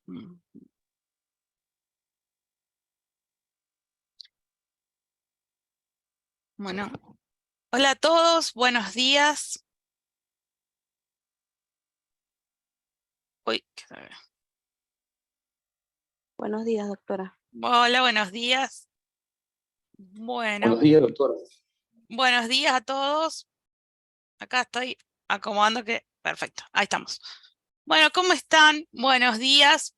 Mm. Bueno, hola a todos, buenos días. Uy, Buenos días, doctora. hola, buenos días. Bueno, Buenos días, doctora. buenos días a todos. Acá estoy acomodando que... Perfecto, ahí estamos. Bueno, ¿cómo están? Buenos días.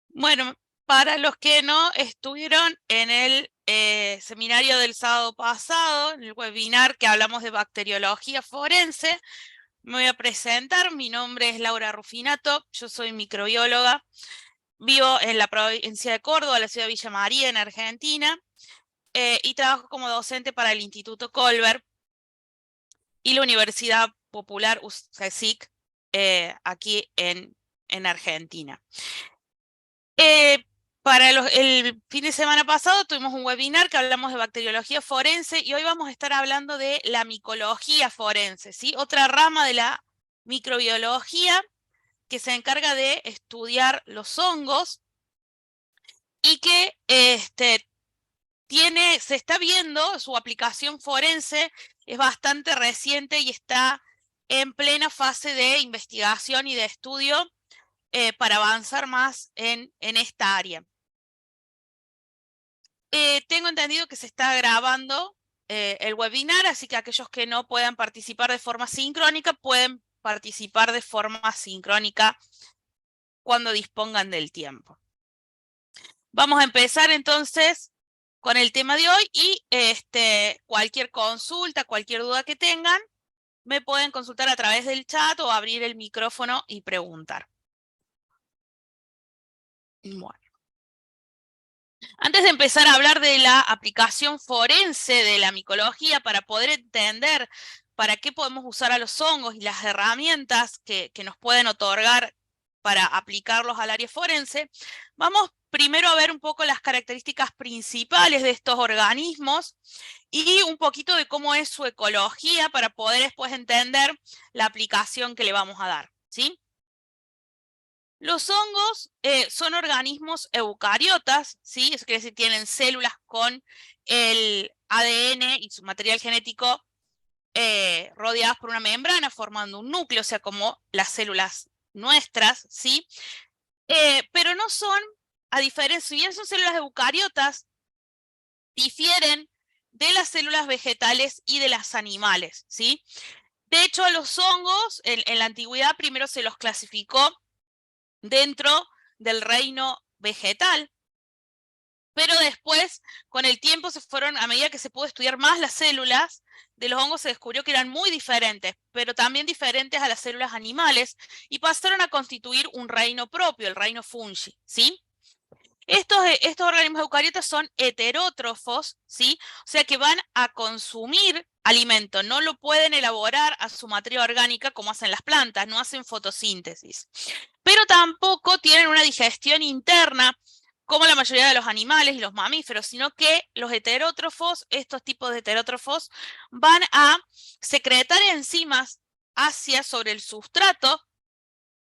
Bueno, para los que no estuvieron en el seminario del sábado pasado, en el webinar que hablamos de bacteriología forense, me voy a presentar. Mi nombre es Laura Rufinato, yo soy microbióloga. Vivo en la provincia de Córdoba, la ciudad de Villa María, en Argentina, y trabajo como docente para el Instituto Colbert y la Universidad Popular UCSIC, aquí en Argentina. Para el fin de semana pasado tuvimos un webinar que hablamos de bacteriología forense y hoy vamos a estar hablando de la micología forense, ¿sí? Otra rama de la microbiología que se encarga de estudiar los hongos y que se está viendo su aplicación forense, es bastante reciente y está en plena fase de investigación y de estudio para avanzar más en esta área. Tengo entendido que se está grabando el webinar, así que aquellos que no puedan participar de forma sincrónica pueden participar de forma sincrónica cuando dispongan del tiempo. Vamos a empezar entonces con el tema de hoy y cualquier consulta, cualquier duda que tengan, me pueden consultar a través del chat o abrir el micrófono y preguntar. Bueno. Antes de empezar a hablar de la aplicación forense de la micología para poder entender para qué podemos usar a los hongos y las herramientas que nos pueden otorgar para aplicarlos al área forense, vamos primero a ver un poco las características principales de estos organismos y un poquito de cómo es su ecología para poder después entender la aplicación que le vamos a dar, ¿sí? Los hongos son organismos eucariotas, ¿sí? Eso quiere decir que tienen células con el ADN y su material genético rodeadas por una membrana formando un núcleo, o sea, como las células nuestras, ¿sí? Pero no son, a diferencia, si bien son células eucariotas, difieren de las células vegetales y de las animales, ¿sí? De hecho, a los hongos, en la antigüedad, primero se los clasificó dentro del reino vegetal, pero después, con el tiempo, a medida que se pudo estudiar más las células de los hongos, se descubrió que eran muy diferentes, pero también diferentes a las células animales, y pasaron a constituir un reino propio, el reino fungi, ¿sí? Estos organismos eucariotas son heterótrofos, ¿sí? O sea que van a consumir alimento, no lo pueden elaborar a su materia orgánica como hacen las plantas, no hacen fotosíntesis. Pero tampoco tienen una digestión interna como la mayoría de los animales y los mamíferos, sino que los heterótrofos, estos tipos de heterótrofos, van a secretar enzimas sobre el sustrato,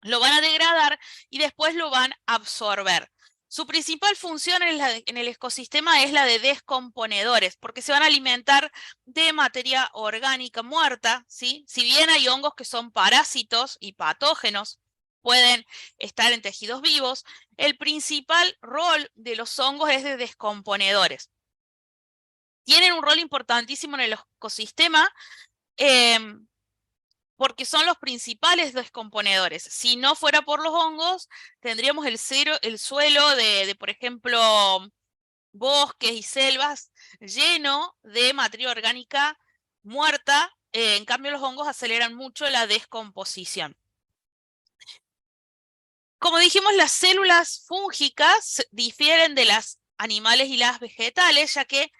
lo van a degradar y después lo van a absorber. Su principal función en el ecosistema es la de descomponedores, porque se van a alimentar de materia orgánica muerta, ¿sí? Si bien hay hongos que son parásitos y patógenos, pueden estar en tejidos vivos, el principal rol de los hongos es de descomponedores. Tienen un rol importantísimo en el ecosistema, porque son los principales descomponedores. Si no fuera por los hongos, tendríamos el suelo de, por ejemplo, bosques y selvas lleno de materia orgánica muerta. En cambio, los hongos aceleran mucho la descomposición. Como dijimos, las células fúngicas difieren de las animales y las vegetales, ya que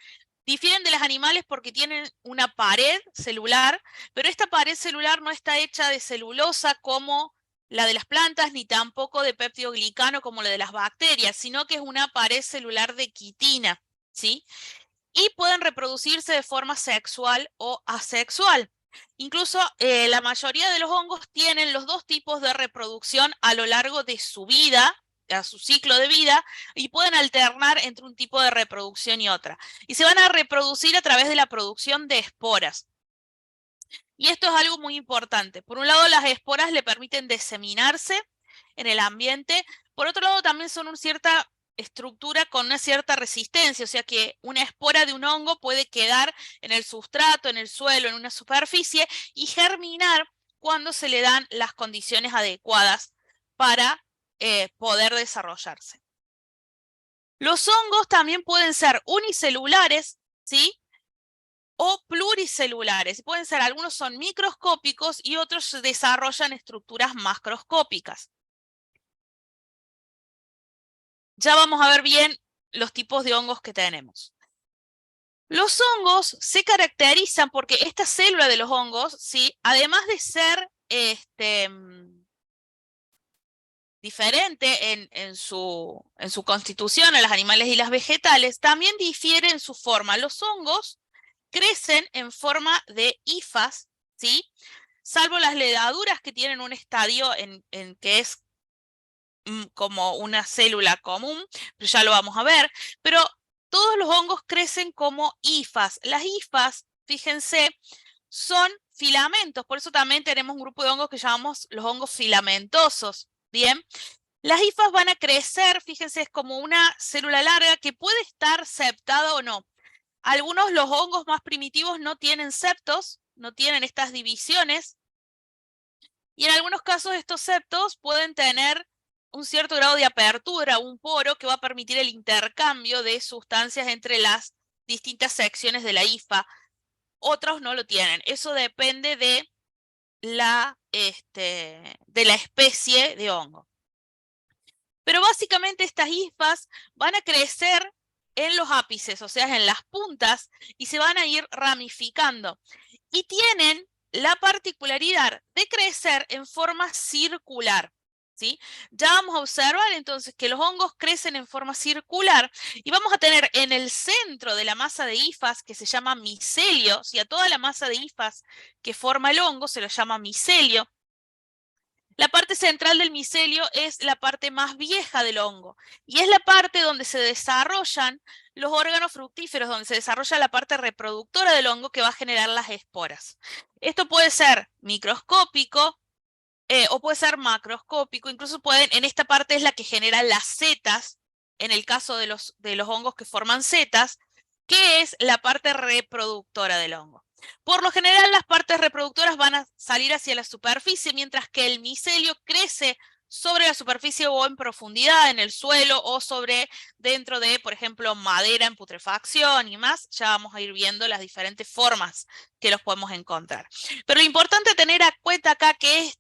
difieren de las animales porque tienen una pared celular, pero esta pared celular no está hecha de celulosa como la de las plantas, ni tampoco de peptidoglicano como la de las bacterias, sino que es una pared celular de quitina, ¿sí? Y pueden reproducirse de forma sexual o asexual. Incluso la mayoría de los hongos tienen los dos tipos de reproducción a lo largo de su vida, a su ciclo de vida, y pueden alternar entre un tipo de reproducción y otra. Y se van a reproducir a través de la producción de esporas. Y esto es algo muy importante. Por un lado, las esporas le permiten diseminarse en el ambiente. Por otro lado, también son una cierta estructura con una cierta resistencia, o sea que una espora de un hongo puede quedar en el sustrato, en el suelo, en una superficie y germinar cuando se le dan las condiciones adecuadas para poder desarrollarse. Los hongos también pueden ser unicelulares, ¿sí? O pluricelulares. Pueden ser, algunos son microscópicos y otros desarrollan estructuras macroscópicas. Ya vamos a ver bien los tipos de hongos que tenemos. Los hongos se caracterizan porque esta célula de los hongos, ¿sí? Además de ser diferente en su constitución a los animales y las vegetales, también difiere en su forma. Los hongos crecen en forma de hifas, ¿sí? Salvo las levaduras que tienen un estadio en que es como una célula común, pero ya lo vamos a ver, pero todos los hongos crecen como hifas. Las hifas, fíjense, son filamentos, por eso también tenemos un grupo de hongos que llamamos los hongos filamentosos, ¿bien? Las hifas van a crecer, fíjense, es como una célula larga que puede estar septada o no. Algunos, los hongos más primitivos, no tienen septos, no tienen estas divisiones, y en algunos casos estos septos pueden tener un cierto grado de apertura, un poro que va a permitir el intercambio de sustancias entre las distintas secciones de la hifa. Otros no lo tienen. Eso depende de la especie de hongo. Pero básicamente estas hifas van a crecer en los ápices, o sea, en las puntas, y se van a ir ramificando. Y tienen la particularidad de crecer en forma circular, ¿sí? Ya vamos a observar entonces que los hongos crecen en forma circular y vamos a tener en el centro de la masa de hifas, que se llama micelio, ¿sí? A toda la masa de hifas que forma el hongo se lo llama micelio. La parte central del micelio es la parte más vieja del hongo y es la parte donde se desarrollan los órganos fructíferos, donde se desarrolla la parte reproductora del hongo que va a generar las esporas. Esto puede ser microscópico o puede ser macroscópico, incluso en esta parte es la que genera las setas, en el caso de los hongos que forman setas, que es la parte reproductora del hongo. Por lo general, las partes reproductoras van a salir hacia la superficie, mientras que el micelio crece sobre la superficie o en profundidad en el suelo o dentro de, por ejemplo, madera en putrefacción y más. Ya vamos a ir viendo las diferentes formas que los podemos encontrar. Pero lo importante tener en cuenta acá que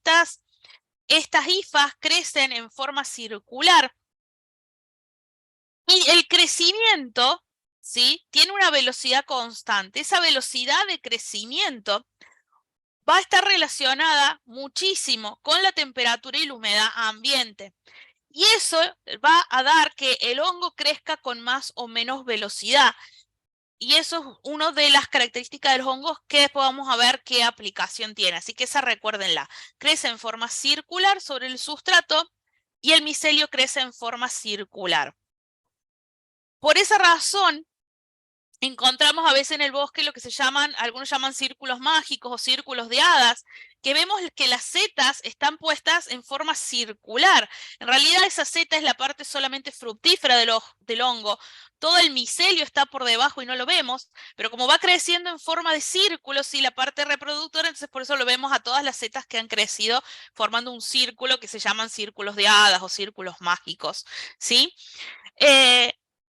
estas hifas crecen en forma circular y el crecimiento, ¿sí?, tiene una velocidad constante. Esa velocidad de crecimiento va a estar relacionada muchísimo con la temperatura y la humedad ambiente. Y eso va a dar que el hongo crezca con más o menos velocidad. Y eso es una de las características de los hongos que después vamos a ver qué aplicación tiene. Así que esa recuérdenla. Crece en forma circular sobre el sustrato y el micelio crece en forma circular. Por esa razón, encontramos a veces en el bosque lo que algunos llaman círculos mágicos o círculos de hadas, que vemos que las setas están puestas en forma circular. En realidad esa seta es la parte solamente fructífera del hongo. Todo el micelio está por debajo y no lo vemos, pero como va creciendo en forma de círculo, sí, la parte reproductora, entonces por eso lo vemos a todas las setas que han crecido formando un círculo que se llaman círculos de hadas o círculos mágicos, ¿sí?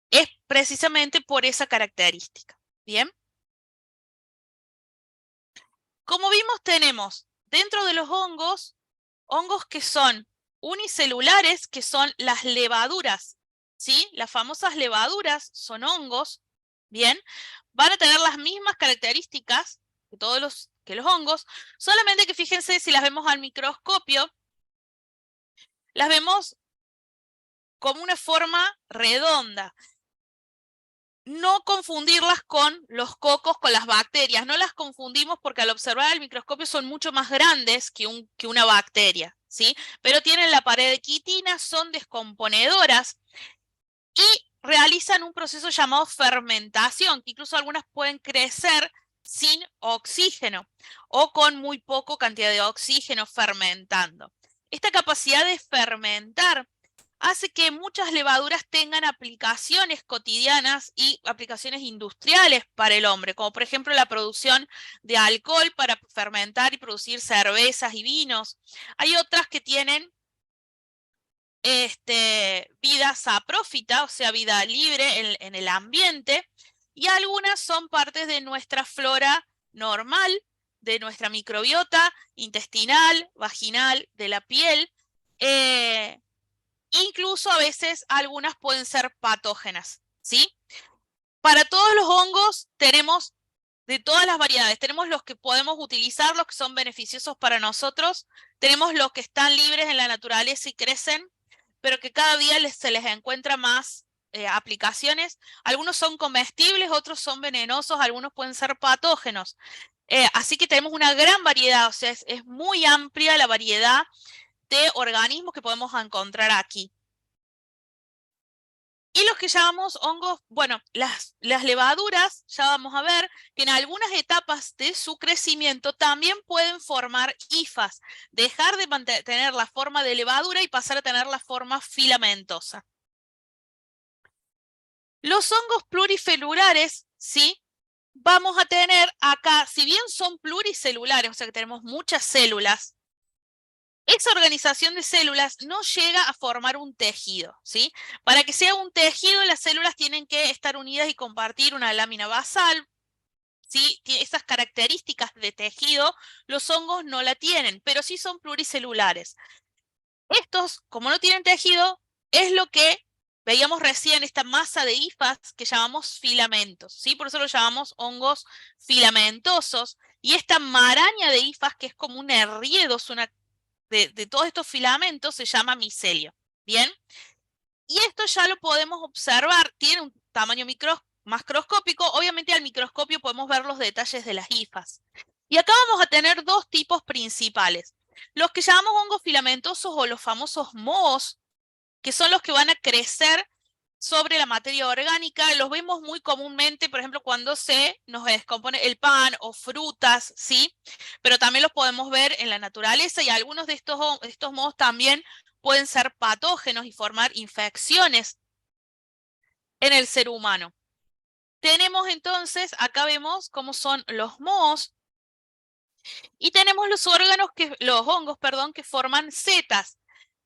Es precisamente por esa característica. ¿Bien? Como vimos, tenemos dentro de los hongos que son unicelulares, que son las levaduras, ¿sí? Las famosas levaduras son hongos, ¿bien? Van a tener las mismas características que que los hongos, solamente que fíjense, si las vemos al microscopio, las vemos como una forma redonda. no confundirlas con los cocos, con las bacterias. No las confundimos porque al observar el microscopio son mucho más grandes que una bacteria, ¿sí? Pero tienen la pared de quitina, son descomponedoras y realizan un proceso llamado fermentación, que incluso algunas pueden crecer sin oxígeno o con muy poca cantidad de oxígeno fermentando. Esta capacidad de fermentar hace que muchas levaduras tengan aplicaciones cotidianas y aplicaciones industriales para el hombre, como por ejemplo la producción de alcohol para fermentar y producir cervezas y vinos. Hay otras que tienen vida saprófita, o sea, vida libre en el ambiente, y algunas son partes de nuestra flora normal, de nuestra microbiota intestinal, vaginal, de la piel. Incluso a veces algunas pueden ser patógenas, ¿sí? Para todos los hongos tenemos de todas las variedades. Tenemos los que podemos utilizar, los que son beneficiosos para nosotros. Tenemos los que están libres en la naturaleza y crecen, pero que cada día se les encuentra más aplicaciones. Algunos son comestibles, otros son venenosos, algunos pueden ser patógenos. Así que tenemos una gran variedad, o sea, es muy amplia la variedad de organismos que podemos encontrar aquí. Y los que llamamos hongos, bueno, las levaduras, ya vamos a ver que en algunas etapas de su crecimiento también pueden formar hifas, dejar de tener la forma de levadura y pasar a tener la forma filamentosa. Los hongos pluricelulares, ¿sí? Vamos a tener acá, si bien son pluricelulares, o sea que tenemos muchas células, esa organización de células no llega a formar un tejido, ¿sí? Para que sea un tejido, las células tienen que estar unidas y compartir una lámina basal, ¿sí? Esas características de tejido, los hongos no la tienen, pero sí son pluricelulares. Estos, como no tienen tejido, es lo que veíamos recién, esta masa de hifas que llamamos filamentos, ¿sí? Por eso lo llamamos hongos filamentosos. Y esta maraña de hifas, que es como un enriedo, es una de todos estos filamentos, se llama micelio. ¿Bien? Y esto ya lo podemos observar, tiene un tamaño macroscópico, obviamente al microscopio podemos ver los detalles de las hifas. Y acá vamos a tener dos tipos principales. Los que llamamos hongos filamentosos o los famosos mohos, que son los que van a crecer sobre la materia orgánica, los vemos muy comúnmente, por ejemplo, cuando se nos descompone el pan o frutas, ¿sí? Pero también los podemos ver en la naturaleza y algunos de estos mohos también pueden ser patógenos y formar infecciones en el ser humano. Tenemos entonces, acá vemos cómo son los mohos y tenemos los hongos, perdón, que forman setas.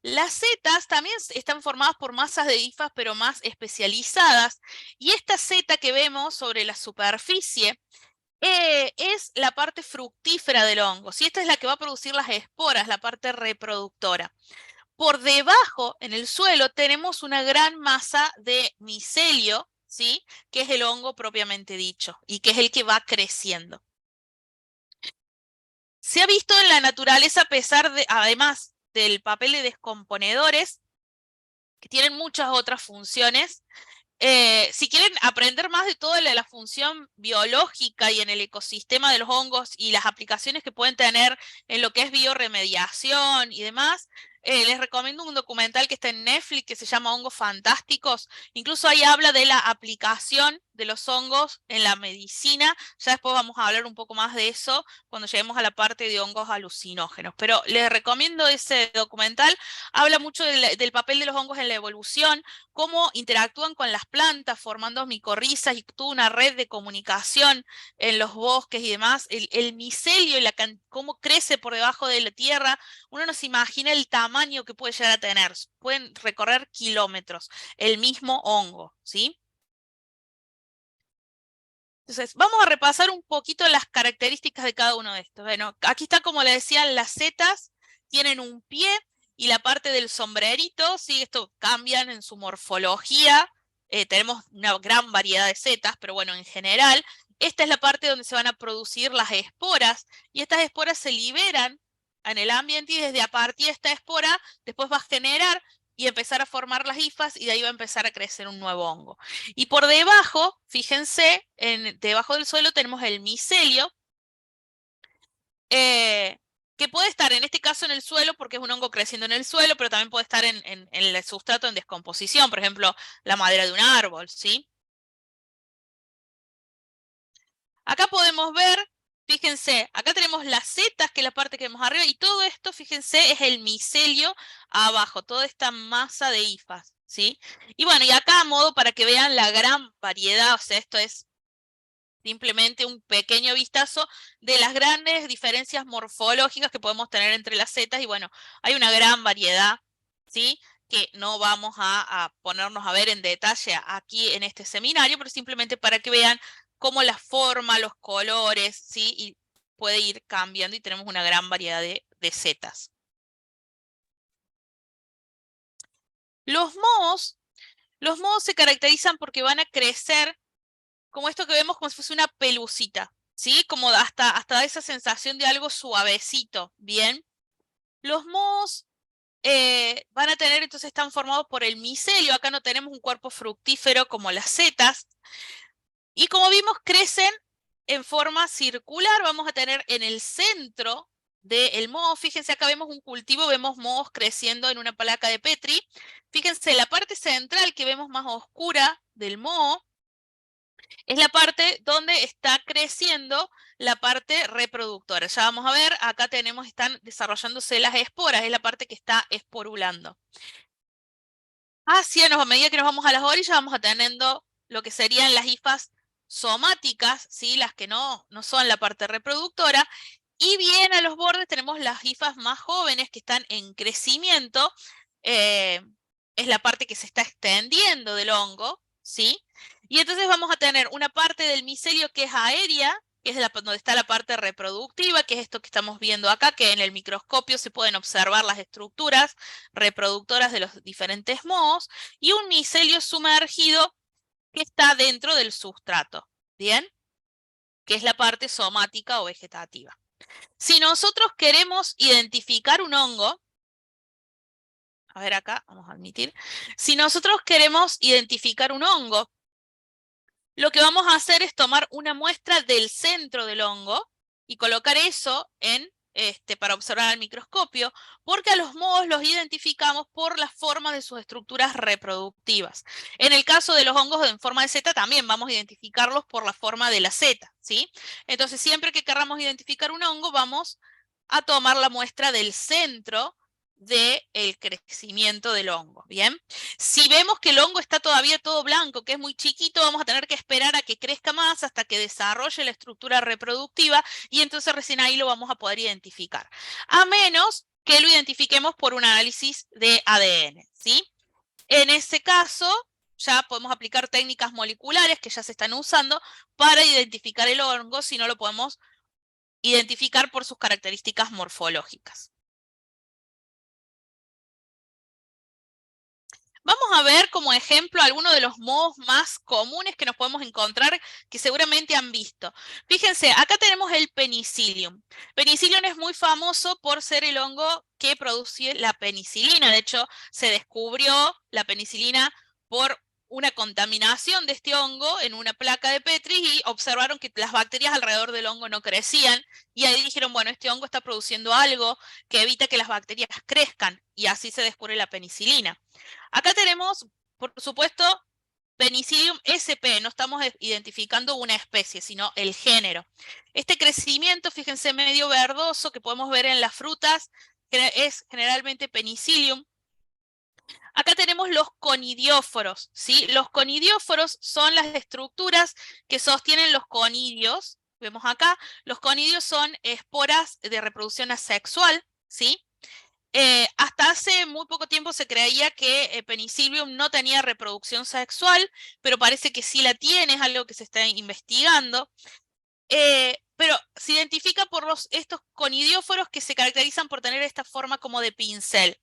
Las setas también están formadas por masas de hifas, pero más especializadas. Y esta seta que vemos sobre la superficie es la parte fructífera del hongo. ¿Sí? Esta es la que va a producir las esporas, la parte reproductora. Por debajo, en el suelo, tenemos una gran masa de micelio, ¿sí? Que es el hongo propiamente dicho y que es el que va creciendo. Se ha visto en la naturaleza, además del papel de descomponedores, que tienen muchas otras funciones. Si quieren aprender más de toda la función biológica y en el ecosistema de los hongos y las aplicaciones que pueden tener en lo que es bioremediación y demás, les recomiendo un documental que está en Netflix que se llama Hongos Fantásticos. Incluso ahí habla de la aplicación de los hongos en la medicina. Ya después vamos a hablar un poco más de eso cuando lleguemos a la parte de hongos alucinógenos. Pero les recomiendo ese documental. Habla mucho del papel de los hongos en la evolución, cómo interactúan con las plantas formando micorrizas y toda una red de comunicación en los bosques y demás. El micelio y cómo crece por debajo de la tierra. Uno no se imagina el tamaño que puede llegar a tener. Pueden recorrer kilómetros el mismo hongo, ¿sí? Entonces, vamos a repasar un poquito las características de cada uno de estos. Bueno, aquí está, como les decía, las setas tienen un pie y la parte del sombrerito, ¿sí? Esto cambian en su morfología. Tenemos una gran variedad de setas, pero bueno, en general, esta es la parte donde se van a producir las esporas y estas esporas se liberan en el ambiente y desde a partir de esta espora después va a generar y empezar a formar las hifas y de ahí va a empezar a crecer un nuevo hongo. Y por debajo, fíjense, debajo del suelo tenemos el micelio, que puede estar en este caso en el suelo porque es un hongo creciendo en el suelo, pero también puede estar en el sustrato en descomposición, por ejemplo, la madera de un árbol, ¿sí? Acá podemos ver, fíjense, acá tenemos las setas, que es la parte que vemos arriba, y todo esto, fíjense, es el micelio abajo, toda esta masa de hifas, ¿sí? Y bueno, y acá a modo para que vean la gran variedad, o sea, esto es simplemente un pequeño vistazo de las grandes diferencias morfológicas que podemos tener entre las setas, y bueno, hay una gran variedad, ¿sí? Que no vamos a ponernos a ver en detalle aquí en este seminario, pero simplemente para que vean cómo la forma, los colores, ¿sí? Y puede ir cambiando y tenemos una gran variedad de setas. Los mohos se caracterizan porque van a crecer como esto que vemos como si fuese una pelucita, ¿sí? Como hasta da esa sensación de algo suavecito, ¿bien? Los mohos van a tener, entonces están formados por el micelio, acá no tenemos un cuerpo fructífero como las setas, y como vimos crecen en forma circular, vamos a tener en el centro del moho, fíjense acá vemos un cultivo, vemos mohos creciendo en una placa de Petri, fíjense la parte central que vemos más oscura del moho, es la parte donde está creciendo la parte reproductora. Ya vamos a ver, acá tenemos, están desarrollándose las esporas, es la parte que está esporulando. Hacia, a medida que nos vamos a las orillas, vamos a teniendo lo que serían las hifas somáticas, ¿sí? Las que no son la parte reproductora. Y bien a los bordes tenemos las hifas más jóvenes que están en crecimiento. Es la parte que se está extendiendo del hongo, ¿sí? Y entonces vamos a tener una parte del micelio que es aérea, que es donde está la parte reproductiva, que es esto que estamos viendo acá, que en el microscopio se pueden observar las estructuras reproductoras de los diferentes mohos, y un micelio sumergido que está dentro del sustrato, ¿bien? Que es la parte somática o vegetativa. Si nosotros queremos identificar un hongo, a ver acá, vamos a admitir, si nosotros queremos identificar un hongo, lo que vamos a hacer es tomar una muestra del centro del hongo y colocar eso para observar al microscopio, porque a los mohos los identificamos por la forma de sus estructuras reproductivas. En el caso de los hongos en forma de seta, también vamos a identificarlos por la forma de la seta, ¿sí? Entonces, siempre que queramos identificar un hongo, vamos a tomar la muestra del centro del crecimiento del hongo, ¿bien? Si vemos que el hongo está todavía todo blanco, que es muy chiquito, vamos a tener que esperar a que crezca más hasta que desarrolle la estructura reproductiva y entonces recién ahí lo vamos a poder identificar. A menos que lo identifiquemos por un análisis de ADN, ¿sí? En ese caso, ya podemos aplicar técnicas moleculares que ya se están usando para identificar el hongo si no lo podemos identificar por sus características morfológicas. Vamos a ver como ejemplo algunos de los mohos más comunes que nos podemos encontrar que seguramente han visto. Fíjense, acá tenemos el Penicillium. Penicillium es muy famoso por ser el hongo que produce la penicilina. De hecho, se descubrió la penicilina por una contaminación de este hongo en una placa de Petri y observaron que las bacterias alrededor del hongo no crecían y ahí dijeron, bueno, este hongo está produciendo algo que evita que las bacterias crezcan y así se descubre la penicilina. Acá tenemos, por supuesto, Penicillium sp, no estamos identificando una especie, sino el género. Este crecimiento, fíjense, medio verdoso que podemos ver en las frutas, es generalmente Penicillium. Acá tenemos los conidióforos, ¿sí? Los conidióforos son las estructuras que sostienen los conidios. Vemos acá, los conidios son esporas de reproducción asexual, ¿sí? Hasta hace muy poco tiempo se creía que Penicillium no tenía reproducción sexual, pero parece que sí la tiene, es algo que se está investigando. Pero se identifica por estos conidióforos que se caracterizan por tener esta forma como de pincel.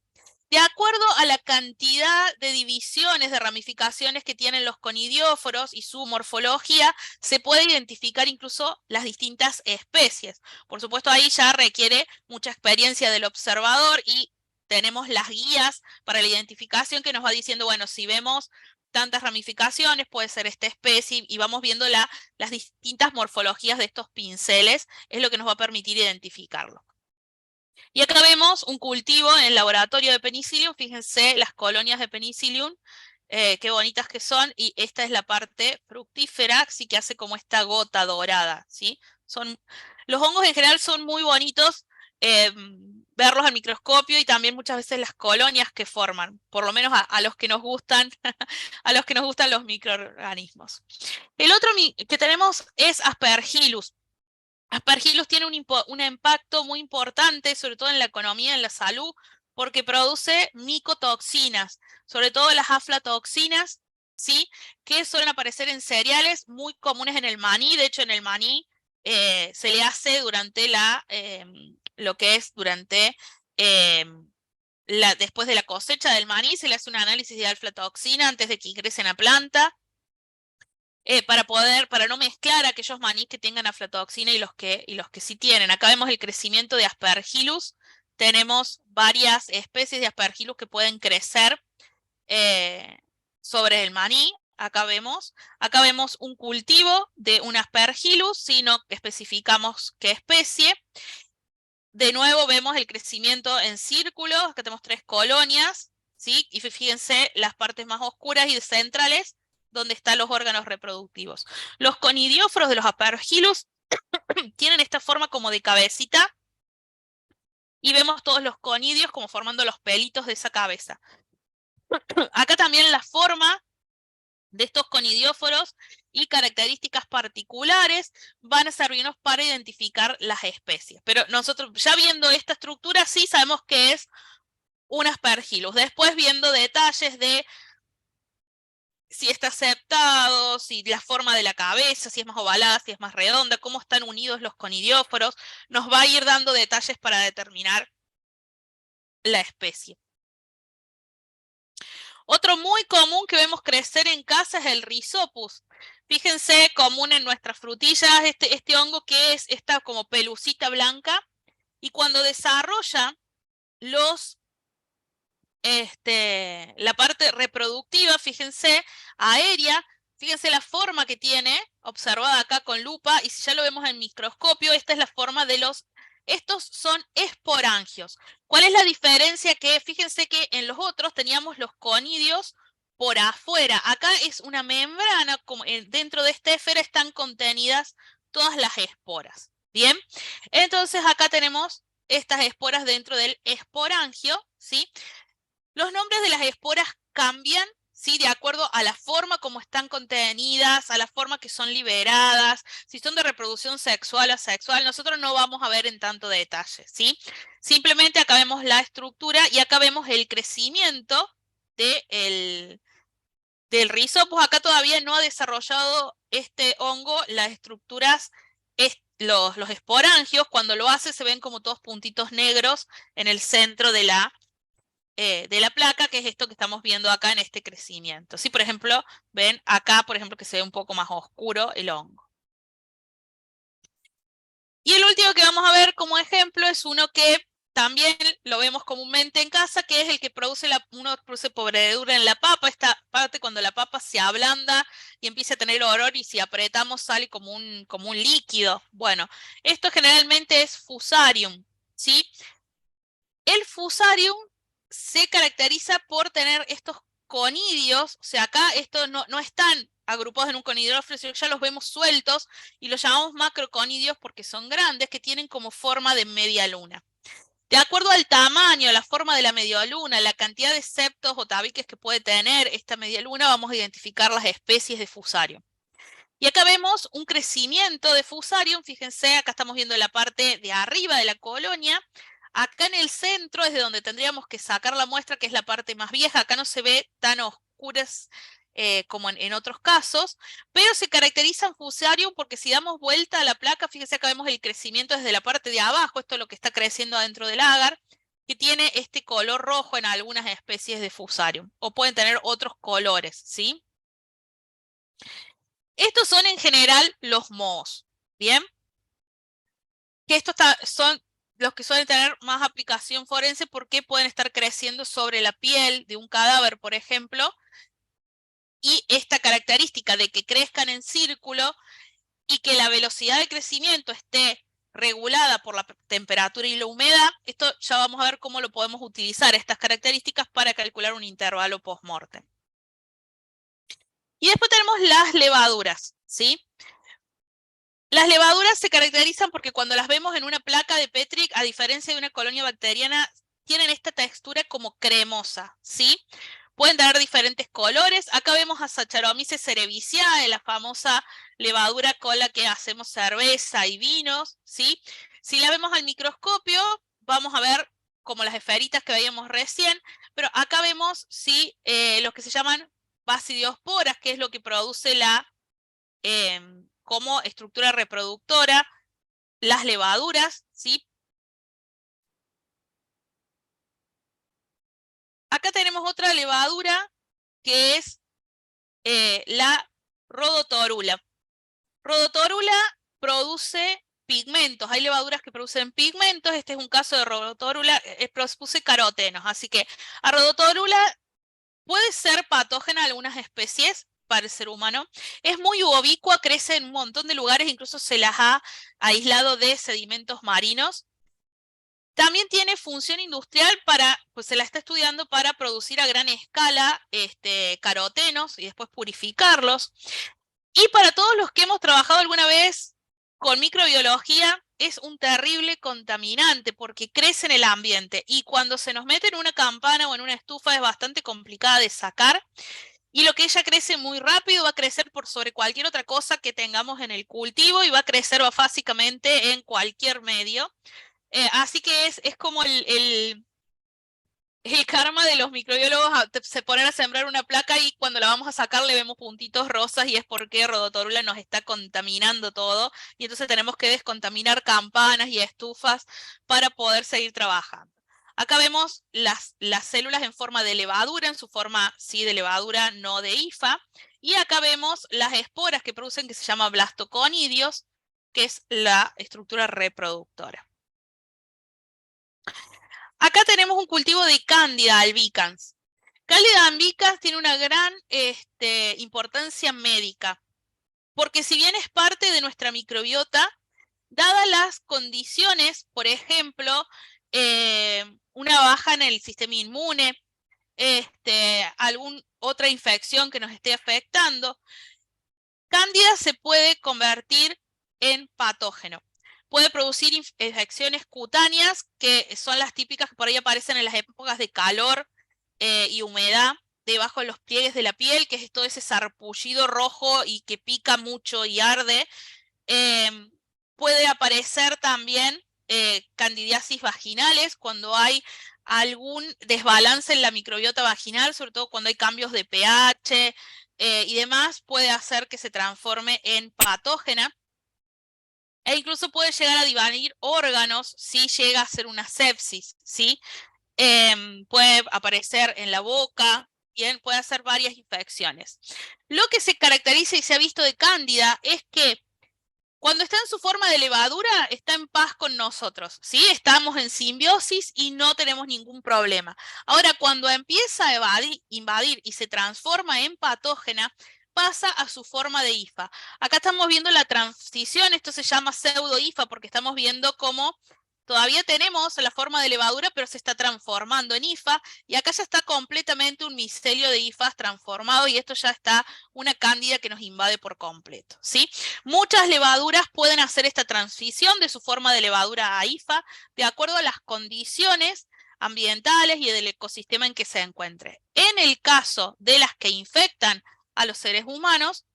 De acuerdo a la cantidad de divisiones, de ramificaciones que tienen los conidióforos y su morfología, se puede identificar incluso las distintas especies. Por supuesto, ahí ya requiere mucha experiencia del observador y tenemos las guías para la identificación que nos va diciendo, bueno, si vemos tantas ramificaciones, puede ser esta especie, y vamos viendo las distintas morfologías de estos pinceles, es lo que nos va a permitir identificarlo. Y acá vemos un cultivo en el laboratorio de Penicillium, fíjense las colonias de Penicillium, qué bonitas que son, y esta es la parte fructífera, sí, que hace como esta gota dorada, ¿sí? Los hongos en general son muy bonitos, verlos al microscopio, y también muchas veces las colonias que forman, por lo menos a los que nos gustan, a los que nos gustan los microorganismos. El otro que tenemos es Aspergillus. Aspergillus tiene un impacto muy importante, sobre todo en la economía, en la salud, porque produce micotoxinas, sobre todo las aflatoxinas, ¿sí? Que suelen aparecer en cereales muy comunes en el maní. De hecho, en el maní se le hace durante después de la cosecha del maní, se le hace un análisis de aflatoxina antes de que ingrese en la planta. Para no mezclar aquellos maní que tengan aflatoxina y los que sí tienen. Acá vemos el crecimiento de Aspergillus. Tenemos varias especies de Aspergillus que pueden crecer sobre el maní. Acá vemos un cultivo de un Aspergillus, si no especificamos qué especie. De nuevo vemos el crecimiento en círculos. Acá tenemos 3 colonias, ¿sí? Y fíjense las partes más oscuras y centrales, donde están los órganos reproductivos. Los conidióforos de los Aspergillus tienen esta forma como de cabecita, y vemos todos los conidios como formando los pelitos de esa cabeza. Acá también la forma de estos conidióforos y características particulares van a servirnos para identificar las especies. Pero nosotros, ya viendo esta estructura, sí sabemos que es un Aspergillus. Después, viendo detalles de si está aceptado, si la forma de la cabeza, si es más ovalada, si es más redonda, cómo están unidos los conidióforos, nos va a ir dando detalles para determinar la especie. Otro muy común que vemos crecer en casa es el Rhizopus. Fíjense, común en nuestras frutillas, este hongo que es esta como pelucita blanca, y cuando desarrolla la parte reproductiva, fíjense, aérea, fíjense la forma que tiene, observada acá con lupa, y si ya lo vemos en microscopio, esta es la forma de estos son esporangios. ¿Cuál es la diferencia? Que fíjense que en los otros teníamos los conidios por afuera. Acá es una membrana, como dentro de esta esfera están contenidas todas las esporas. Bien, entonces acá tenemos estas esporas dentro del esporangio, ¿sí? Los nombres de las esporas cambian, ¿sí? De acuerdo a la forma como están contenidas, a la forma que son liberadas, si son de reproducción sexual o asexual. Nosotros no vamos a ver en tanto detalle, ¿sí? Simplemente acá vemos la estructura y acá vemos el crecimiento del Rhizopus. Acá todavía no ha desarrollado este hongo las estructuras, los esporangios. Cuando lo hace se ven como todos puntitos negros en el centro de la placa, que es esto que estamos viendo acá en este crecimiento. ¿Sí? Por ejemplo, ven acá, por ejemplo, que se ve un poco más oscuro el hongo. Y el último que vamos a ver como ejemplo es uno que también lo vemos comúnmente en casa, que es el que uno produce podredumbre en la papa. Esta parte, cuando la papa se ablanda y empieza a tener olor, y si apretamos sale como un líquido. Bueno, esto generalmente es Fusarium, ¿sí? El Fusarium se caracteriza por tener estos conidios, o sea, acá estos no están agrupados en un conidióforo, sino que ya los vemos sueltos, y los llamamos macroconidios porque son grandes, que tienen como forma de media luna. De acuerdo al tamaño, la forma de la media luna, la cantidad de septos o tabiques que puede tener esta media luna, vamos a identificar las especies de Fusarium. Y acá vemos un crecimiento de Fusarium. Fíjense, acá estamos viendo la parte de arriba de la colonia. Acá en el centro es de donde tendríamos que sacar la muestra, que es la parte más vieja. Acá no se ve tan oscuras como en otros casos, pero se caracterizan Fusarium porque si damos vuelta a la placa, fíjense, acá vemos el crecimiento desde la parte de abajo. Esto es lo que está creciendo adentro del agar, que tiene este color rojo en algunas especies de Fusarium, o pueden tener otros colores, ¿sí? Estos son en general los mohos, ¿bien? Que estos son los que suelen tener más aplicación forense porque pueden estar creciendo sobre la piel de un cadáver, por ejemplo, y esta característica de que crezcan en círculo y que la velocidad de crecimiento esté regulada por la temperatura y la humedad, esto ya vamos a ver cómo lo podemos utilizar, estas características, para calcular un intervalo post-mortem. Y después tenemos las levaduras, ¿sí? Las levaduras se caracterizan porque cuando las vemos en una placa de Petri, a diferencia de una colonia bacteriana, tienen esta textura como cremosa, ¿sí? Pueden tener diferentes colores. Acá vemos a Saccharomyces cerevisiae, la famosa levadura con la que hacemos cerveza y vinos, ¿sí? Si la vemos al microscopio, vamos a ver como las esferitas que veíamos recién, pero acá vemos, ¿sí? Los que se llaman basidiosporas, que es lo que produce la como estructura reproductora, las levaduras, ¿sí? Acá tenemos otra levadura que es la Rhodotorula. Rhodotorula produce pigmentos, hay levaduras que producen pigmentos, este es un caso de Rhodotorula, produce carotenos, así que a Rhodotorula puede ser patógena de algunas especies para el ser humano. Es muy ubicua, crece en un montón de lugares, incluso se las ha aislado de sedimentos marinos. También tiene función industrial para, pues se la está estudiando para producir a gran escala carotenos y después purificarlos. Y para todos los que hemos trabajado alguna vez con microbiología, es un terrible contaminante porque crece en el ambiente y cuando se nos mete en una campana o en una estufa es bastante complicada de sacar. Y lo que ella crece muy rápido, va a crecer por sobre cualquier otra cosa que tengamos en el cultivo y va a crecer básicamente en cualquier medio. Así que es como el karma de los microbiólogos, se ponen a sembrar una placa y cuando la vamos a sacar le vemos puntitos rosas y es porque Rhodotorula nos está contaminando todo y entonces tenemos que descontaminar campanas y estufas para poder seguir trabajando. Acá vemos las células en forma de levadura, en su forma sí de levadura, no de hifa, y acá vemos las esporas que producen, que se llama blastoconidios, que es la estructura reproductora. Acá tenemos un cultivo de Candida albicans. Candida albicans tiene una gran importancia médica, porque si bien es parte de nuestra microbiota, dadas las condiciones, por ejemplo, una baja en el sistema inmune, alguna otra infección que nos esté afectando, Candida se puede convertir en patógeno. Puede producir infecciones cutáneas, que son las típicas que por ahí aparecen en las épocas de calor y humedad, debajo de los pliegues de la piel, que es todo ese sarpullido rojo y que pica mucho y arde. Puede aparecer también candidiasis vaginales cuando hay algún desbalance en la microbiota vaginal, sobre todo cuando hay cambios de pH y demás, puede hacer que se transforme en patógena. E incluso puede llegar a dividir órganos si llega a ser una sepsis, ¿sí? Puede aparecer en la boca, bien, puede hacer varias infecciones. Lo que se caracteriza y se ha visto de Cándida es que cuando está en su forma de levadura, está en paz con nosotros, ¿sí? Estamos en simbiosis y no tenemos ningún problema. Ahora, cuando empieza a invadir y se transforma en patógena, pasa a su forma de hifa. Acá estamos viendo la transición, esto se llama pseudo-hifa porque estamos viendo cómo todavía tenemos la forma de levadura, pero se está transformando en hifa, y acá ya está completamente un micelio de hifas transformado, y esto ya está una cándida que nos invade por completo, ¿sí? Muchas levaduras pueden hacer esta transición de su forma de levadura a hifa, de acuerdo a las condiciones ambientales y del ecosistema en que se encuentre. En el caso de las que infectan a los seres humanos,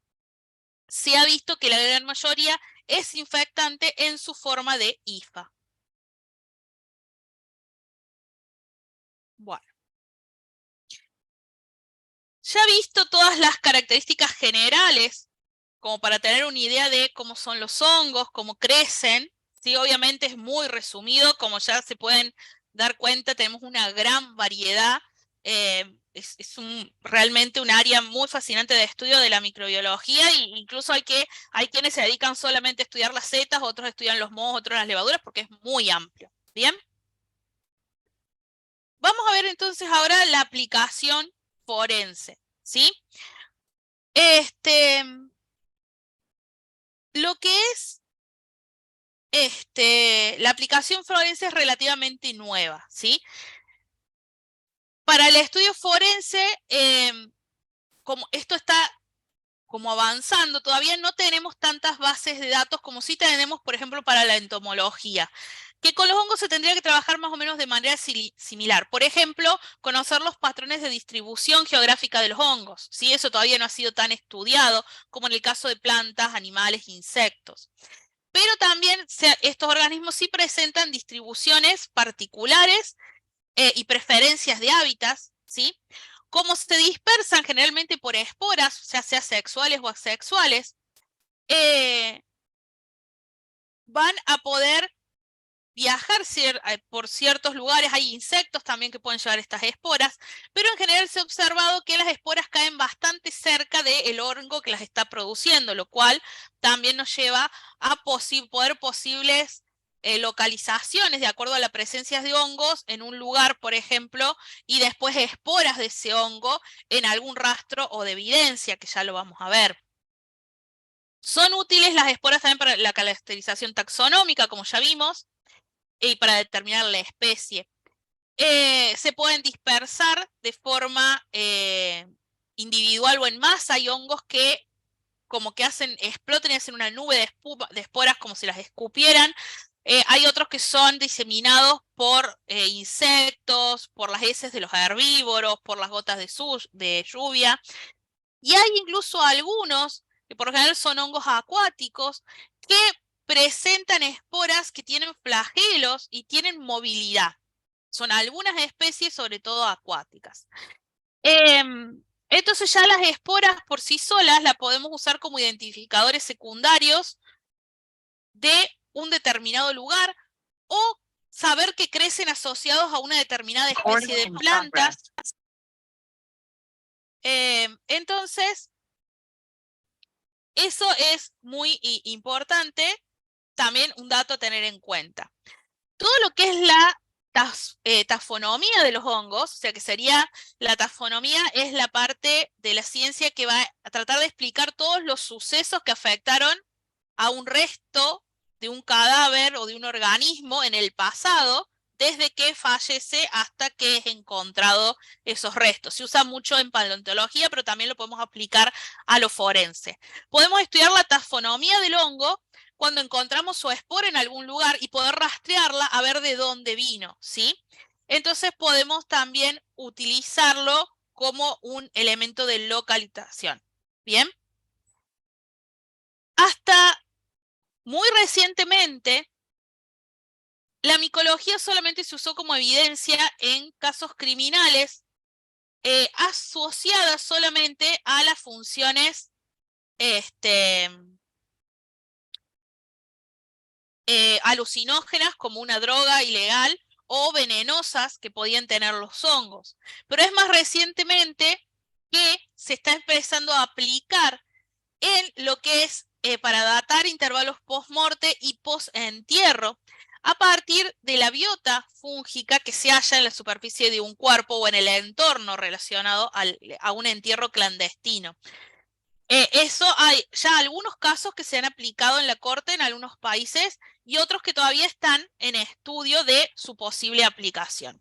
se ha visto que la gran mayoría es infectante en su forma de hifa. Bueno. Ya visto todas las características generales, como para tener una idea de cómo son los hongos, cómo crecen, ¿sí? Obviamente es muy resumido, como ya se pueden dar cuenta, tenemos una gran variedad. Es realmente un área muy fascinante de estudio de la microbiología, e incluso hay quienes se dedican solamente a estudiar las setas, otros estudian los mohos, otros las levaduras, porque es muy amplio. ¿Bien? Vamos a ver entonces ahora la aplicación forense, ¿sí? Lo que es la aplicación forense es relativamente nueva, ¿sí? Para el estudio forense, como esto está como avanzando, todavía no tenemos tantas bases de datos como sí tenemos, por ejemplo, para la entomología, que con los hongos se tendría que trabajar más o menos de manera similar. Por ejemplo, conocer los patrones de distribución geográfica de los hongos, ¿sí? Eso todavía no ha sido tan estudiado como en el caso de plantas, animales, insectos. Pero también estos organismos sí presentan distribuciones particulares y preferencias de hábitats, ¿sí? Cómo se dispersan generalmente por esporas, ya sea sexuales o asexuales, van a poder viajar por ciertos lugares. Hay insectos también que pueden llevar estas esporas, pero en general se ha observado que las esporas caen bastante cerca del hongo que las está produciendo, lo cual también nos lleva a poder posibles localizaciones de acuerdo a la presencia de hongos en un lugar, por ejemplo, y después esporas de ese hongo en algún rastro o de evidencia, que ya lo vamos a ver. Son útiles las esporas también para la caracterización taxonómica, como ya vimos, y para determinar la especie. Se pueden dispersar de forma individual o en masa. Hay hongos que como que explotan y hacen una nube de esporas como si las escupieran. Hay otros que son diseminados por insectos, por las heces de los herbívoros, por las gotas de lluvia. Y hay incluso algunos, que por lo general son hongos acuáticos, que presentan esporas que tienen flagelos y tienen movilidad. Son algunas especies, sobre todo acuáticas. Entonces ya las esporas por sí solas las podemos usar como identificadores secundarios de un determinado lugar o saber que crecen asociados a una determinada especie de plantas. Entonces, eso es muy importante, también un dato a tener en cuenta. Todo lo que es la taxonomía de los hongos, o sea que sería la taxonomía, es la parte de la ciencia que va a tratar de explicar todos los sucesos que afectaron a un resto de un cadáver o de un organismo en el pasado, desde que fallece hasta que es encontrado esos restos. Se usa mucho en paleontología, pero también lo podemos aplicar a lo forense. Podemos estudiar la taxonomía del hongo cuando encontramos su espora en algún lugar y poder rastrearla a ver de dónde vino, ¿sí? Entonces podemos también utilizarlo como un elemento de localización. ¿Bien? Hasta muy recientemente, la micología solamente se usó como evidencia en casos criminales asociadas solamente a las funciones alucinógenas como una droga ilegal o venenosas que podían tener los hongos. Pero es más recientemente que se está empezando a aplicar en lo que es para datar intervalos post-morte y post-entierro a partir de la biota fúngica que se halla en la superficie de un cuerpo o en el entorno relacionado a un entierro clandestino. Eso hay ya algunos casos que se han aplicado en la corte en algunos países y otros que todavía están en estudio de su posible aplicación.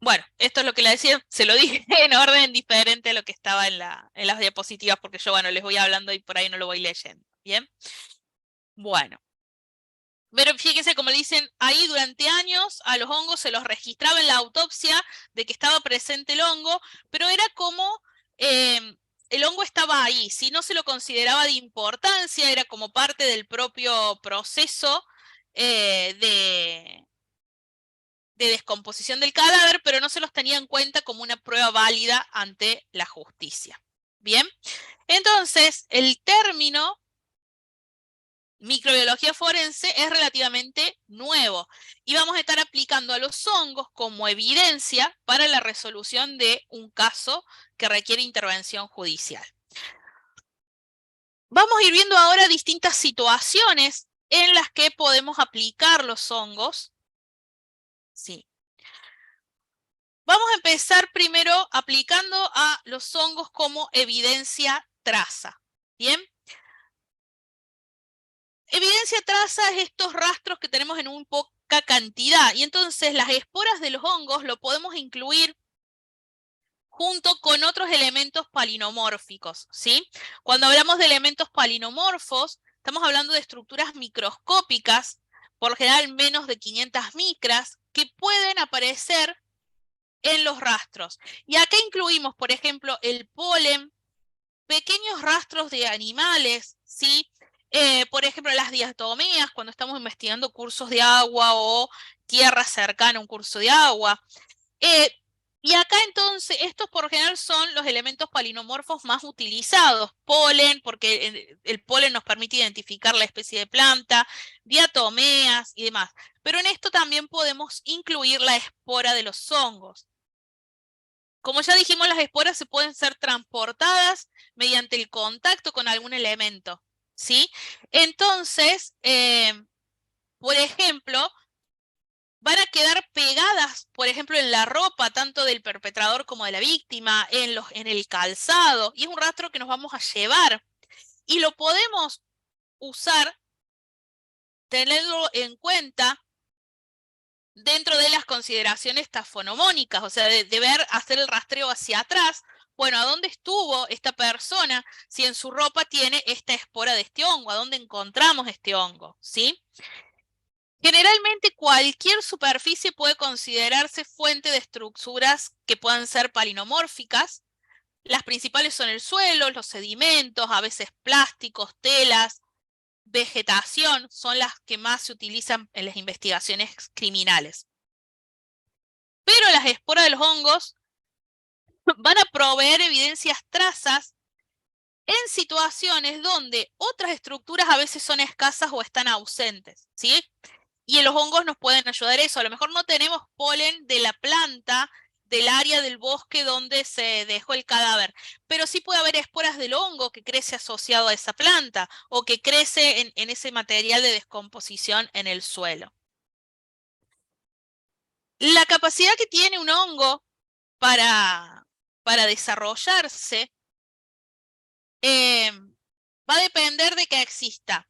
Bueno, esto es lo que le decía, se lo dije en orden diferente a lo que estaba en las diapositivas, porque yo, bueno, les voy hablando y por ahí no lo voy leyendo. ¿Bien? Bueno. Pero fíjense, como le dicen, ahí durante años a los hongos se los registraba en la autopsia de que estaba presente el hongo, pero era como el hongo estaba ahí, si no se lo consideraba de importancia, era como parte del propio proceso de descomposición del cadáver, pero no se los tenía en cuenta como una prueba válida ante la justicia. Bien, entonces el término microbiología forense es relativamente nuevo y vamos a estar aplicando a los hongos como evidencia para la resolución de un caso que requiere intervención judicial. Vamos a ir viendo ahora distintas situaciones en las que podemos aplicar los hongos. Sí. Vamos a empezar primero aplicando a los hongos como evidencia traza. ¿Bien? Evidencia traza es estos rastros que tenemos en muy poca cantidad. Y entonces las esporas de los hongos lo podemos incluir junto con otros elementos palinomórficos, ¿sí? Cuando hablamos de elementos palinomorfos, estamos hablando de estructuras microscópicas, por lo general menos de 500 micras, que pueden aparecer en los rastros. Y acá incluimos, por ejemplo, el polen, pequeños rastros de animales, ¿sí? Por ejemplo, las diatomeas, cuando estamos investigando cursos de agua o tierra cercana a un curso de agua. Y acá entonces, estos por lo general son los elementos palinomorfos más utilizados. Polen, porque el polen nos permite identificar la especie de planta, diatomeas y demás. Pero en esto también podemos incluir la espora de los hongos. Como ya dijimos, las esporas se pueden ser transportadas mediante el contacto con algún elemento, ¿sí? Entonces, por ejemplo, van a quedar pegadas, por ejemplo, en la ropa, tanto del perpetrador como de la víctima, en el calzado, y es un rastro que nos vamos a llevar. Y lo podemos usar, tenerlo en cuenta dentro de las consideraciones tafonomónicas, o sea, de ver, hacer el rastreo hacia atrás. Bueno, ¿a dónde estuvo esta persona si en su ropa tiene esta espora de este hongo? ¿A dónde encontramos este hongo? ¿Sí? Generalmente cualquier superficie puede considerarse fuente de estructuras que puedan ser palinomórficas. Las principales son el suelo, los sedimentos, a veces plásticos, telas, vegetación, son las que más se utilizan en las investigaciones criminales. Pero las esporas de los hongos van a proveer evidencias trazas en situaciones donde otras estructuras a veces son escasas o están ausentes, ¿sí? Y en los hongos nos pueden ayudar eso. A lo mejor no tenemos polen de la planta del área del bosque donde se dejó el cadáver, pero sí puede haber esporas del hongo que crece asociado a esa planta o que crece en ese material de descomposición en el suelo. La capacidad que tiene un hongo para desarrollarse va a depender de que exista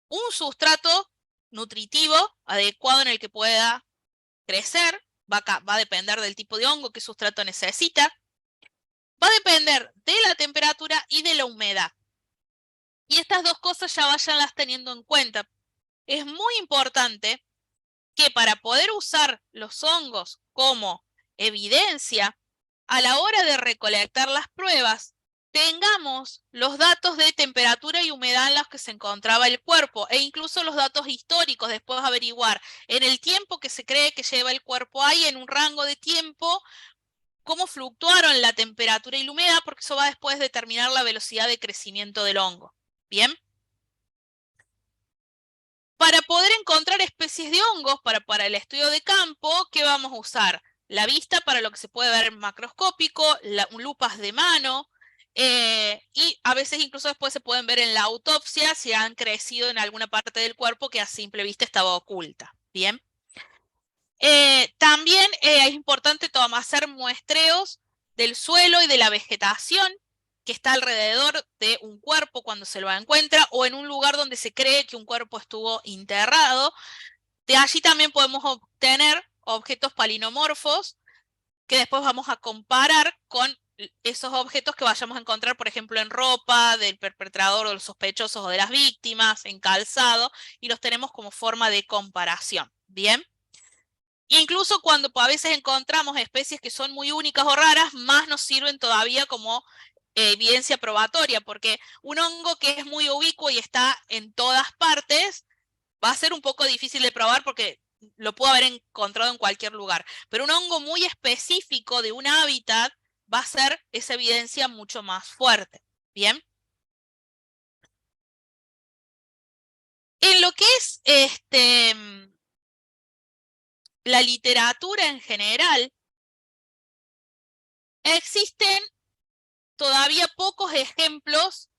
un sustrato nutritivo adecuado en el que pueda crecer, va a depender del tipo de hongo que sustrato necesita, va a depender de la temperatura y de la humedad. Y estas dos cosas ya váyanlas teniendo en cuenta. Es muy importante que para poder usar los hongos como evidencia, a la hora de recolectar las pruebas, tengamos los datos de temperatura y humedad en los que se encontraba el cuerpo e incluso los datos históricos, después averiguar en el tiempo que se cree que lleva el cuerpo ahí, en un rango de tiempo, cómo fluctuaron la temperatura y la humedad, porque eso va después a determinar la velocidad de crecimiento del hongo. ¿Bien? Para poder encontrar especies de hongos para el estudio de campo, ¿qué vamos a usar? La vista para lo que se puede ver macroscópico, lupas de mano, y a veces incluso después se pueden ver en la autopsia si han crecido en alguna parte del cuerpo que a simple vista estaba oculta. ¿Bien? También es importante hacer muestreos del suelo y de la vegetación que está alrededor de un cuerpo cuando se lo encuentra o en un lugar donde se cree que un cuerpo estuvo enterrado. De allí también podemos obtener objetos palinomorfos que después vamos a comparar con esos objetos que vayamos a encontrar, por ejemplo, en ropa del perpetrador o de los sospechosos o de las víctimas, en calzado, y los tenemos como forma de comparación. ¿Bien? Incluso cuando a veces encontramos especies que son muy únicas o raras, más nos sirven todavía como evidencia probatoria, porque un hongo que es muy ubicuo y está en todas partes, va a ser un poco difícil de probar porque lo puedo haber encontrado en cualquier lugar. Pero un hongo muy específico de un hábitat va a ser esa evidencia mucho más fuerte. ¿Bien? En lo que es la literatura en general, existen todavía pocos ejemplos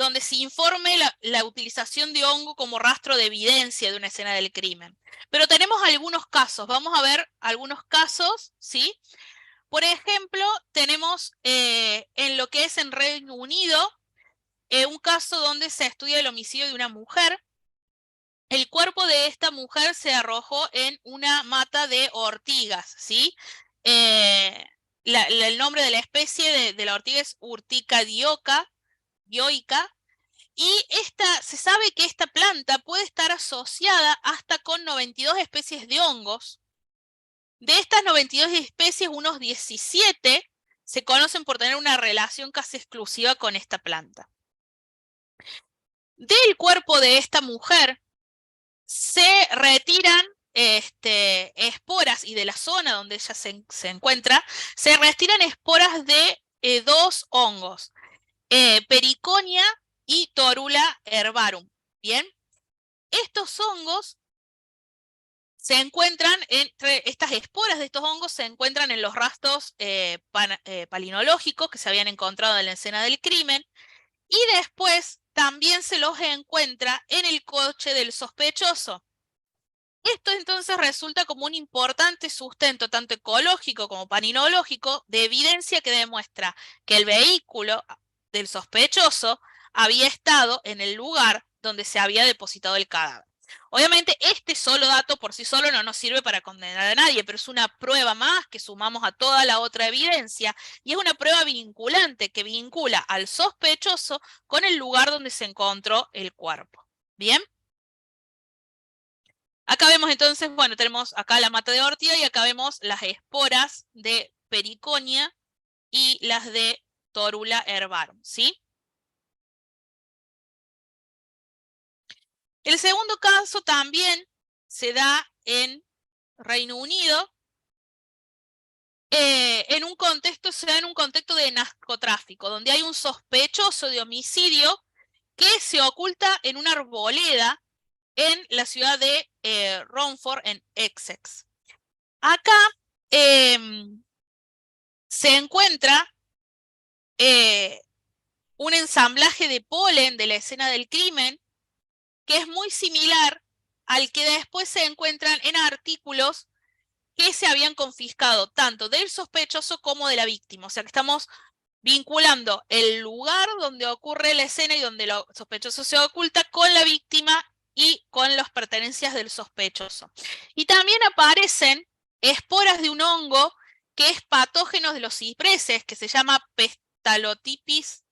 donde se informe la utilización de hongo como rastro de evidencia de una escena del crimen. Pero tenemos algunos casos, vamos a ver algunos casos, ¿sí? Por ejemplo, tenemos en lo que es en Reino Unido, un caso donde se estudia el homicidio de una mujer. El cuerpo de esta mujer se arrojó en una mata de ortigas, ¿sí? El nombre de la especie de la ortiga es Urtica dioica, y se sabe que esta planta puede estar asociada hasta con 92 especies de hongos. De estas 92 especies, unos 17 se conocen por tener una relación casi exclusiva con esta planta. Del cuerpo de esta mujer se retiran esporas, y de la zona donde ella se encuentra, se retiran esporas de dos hongos, Periconia y Torula herbarum. Bien, estos hongos se encuentran, estas esporas de estos hongos se encuentran en los rastros palinológicos que se habían encontrado en la escena del crimen, y después también se los encuentra en el coche del sospechoso. Esto entonces resulta como un importante sustento tanto ecológico como palinológico de evidencia que demuestra que el vehículo del sospechoso había estado en el lugar donde se había depositado el cadáver. Obviamente este solo dato por sí solo no nos sirve para condenar a nadie, pero es una prueba más que sumamos a toda la otra evidencia, y es una prueba vinculante que vincula al sospechoso con el lugar donde se encontró el cuerpo. ¿Bien? Acá vemos entonces, bueno, tenemos acá la mata de ortiga y acá vemos las esporas de Periconia y las de Torula herbarum, ¿sí? El segundo caso también se da en Reino Unido, se da en un contexto de narcotráfico, donde hay un sospechoso de homicidio que se oculta en una arboleda en la ciudad de Romford, en Essex. Acá se encuentra un ensamblaje de polen de la escena del crimen que es muy similar al que después se encuentran en artículos que se habían confiscado tanto del sospechoso como de la víctima. O sea que estamos vinculando el lugar donde ocurre la escena y donde el sospechoso se oculta con la víctima y con las pertenencias del sospechoso. Y también aparecen esporas de un hongo que es patógeno de los cipreses, que se llama Pestalotiopisis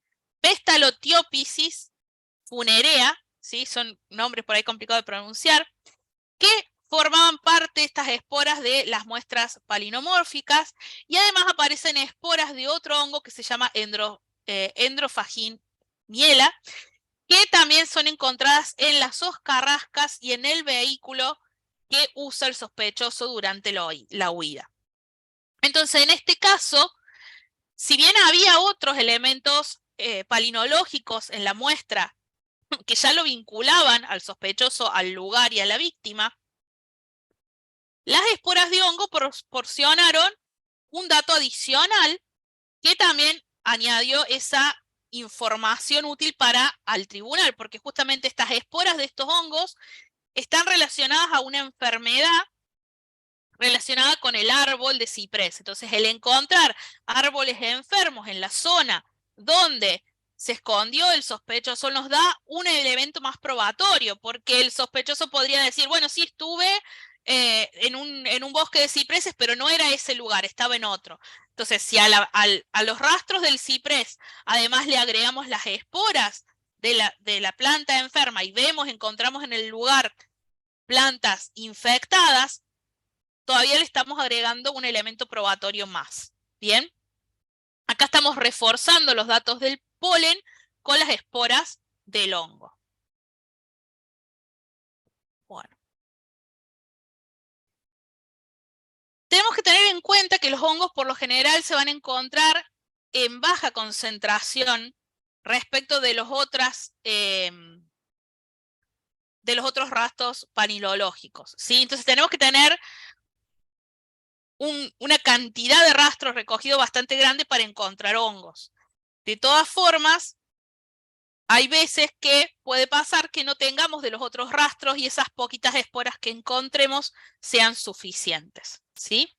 funerea, ¿sí? Son nombres por ahí complicados de pronunciar, que formaban parte de estas esporas de las muestras palinomórficas, y además aparecen esporas de otro hongo que se llama Endrophagin miela, que también son encontradas en las hojarascas y en el vehículo que usa el sospechoso durante la huida. Entonces, en este caso, si bien había otros elementos palinológicos en la muestra que ya lo vinculaban al sospechoso, al lugar y a la víctima, las esporas de hongo proporcionaron un dato adicional que también añadió esa información útil al tribunal, porque justamente estas esporas de estos hongos están relacionadas a una enfermedad relacionada con el árbol de ciprés. Entonces, el encontrar árboles enfermos en la zona donde se escondió el sospechoso nos da un elemento más probatorio, porque el sospechoso podría decir, bueno, sí estuve en un bosque de cipreses, pero no era ese lugar, estaba en otro. Entonces, si a los rastros del ciprés además le agregamos las esporas de la planta enferma y encontramos en el lugar plantas infectadas, todavía le estamos agregando un elemento probatorio más. ¿Bien? Acá estamos reforzando los datos del polen con las esporas del hongo. Bueno. Tenemos que tener en cuenta que los hongos por lo general se van a encontrar en baja concentración respecto de los otros rastros palinológicos, ¿sí? Entonces tenemos que tener una cantidad de rastros recogidos bastante grande para encontrar hongos. De todas formas, hay veces que puede pasar que no tengamos de los otros rastros y esas poquitas esporas que encontremos sean suficientes, ¿sí?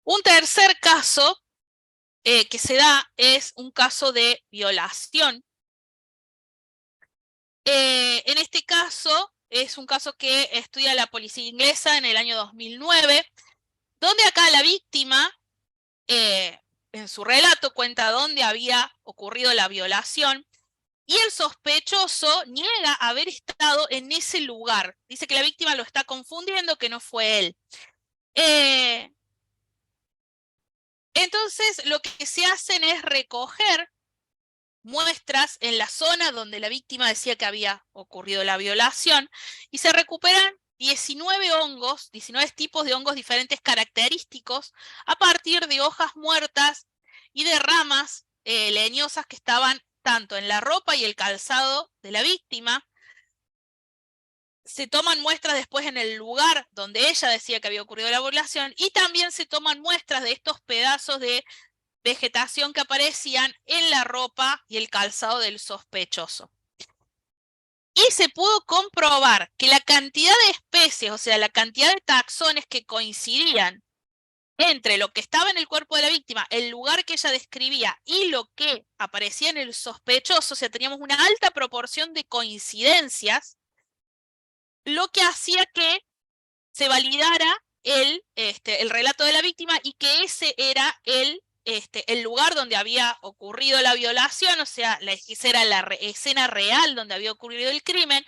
Un tercer caso que se da es un caso de violación. En este caso es un caso que estudia la policía inglesa en el año 2009, donde acá la víctima en su relato cuenta dónde había ocurrido la violación y el sospechoso niega haber estado en ese lugar. Dice que la víctima lo está confundiendo, que no fue él. Entonces, lo que se hacen es recoger muestras en la zona donde la víctima decía que había ocurrido la violación y se recuperan 19 hongos, 19 tipos de hongos diferentes característicos a partir de hojas muertas y de ramas leñosas que estaban tanto en la ropa y el calzado de la víctima. Se toman muestras después en el lugar donde ella decía que había ocurrido la violación y también se toman muestras de estos pedazos de vegetación que aparecían en la ropa y el calzado del sospechoso. Y se pudo comprobar que la cantidad de especies, o sea, la cantidad de taxones que coincidían entre lo que estaba en el cuerpo de la víctima, el lugar que ella describía y lo que aparecía en el sospechoso, o sea, teníamos una alta proporción de coincidencias, lo que hacía que se validara el relato de la víctima y que ese era el lugar donde había ocurrido la violación, o sea, esa era la escena real donde había ocurrido el crimen,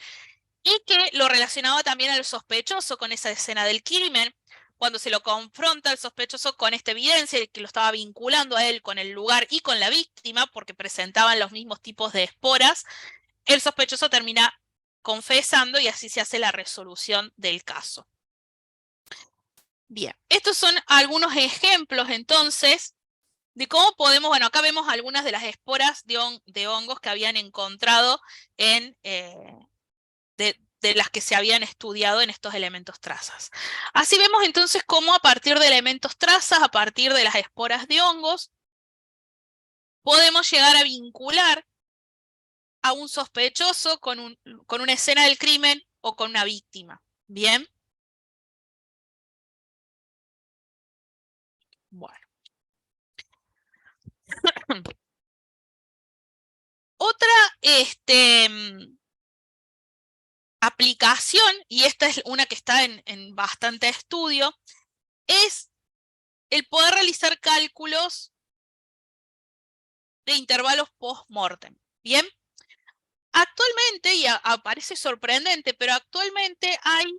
y que lo relacionaba también al sospechoso con esa escena del crimen. Cuando se lo confronta al sospechoso con esta evidencia, que lo estaba vinculando a él con el lugar y con la víctima, porque presentaban los mismos tipos de esporas, el sospechoso termina confesando y así se hace la resolución del caso. Bien, estos son algunos ejemplos entonces de cómo podemos, bueno, acá vemos algunas de las esporas de hongos que habían encontrado de las que se habían estudiado en estos elementos trazas. Así vemos entonces cómo a partir de elementos trazas, a partir de las esporas de hongos, podemos llegar a vincular a un sospechoso con una escena del crimen o con una víctima. Bien. Bueno. Otra aplicación, y esta es una que está en bastante estudio, es el poder realizar cálculos de intervalos post-mortem. Bien. Actualmente, y parece sorprendente, pero actualmente hay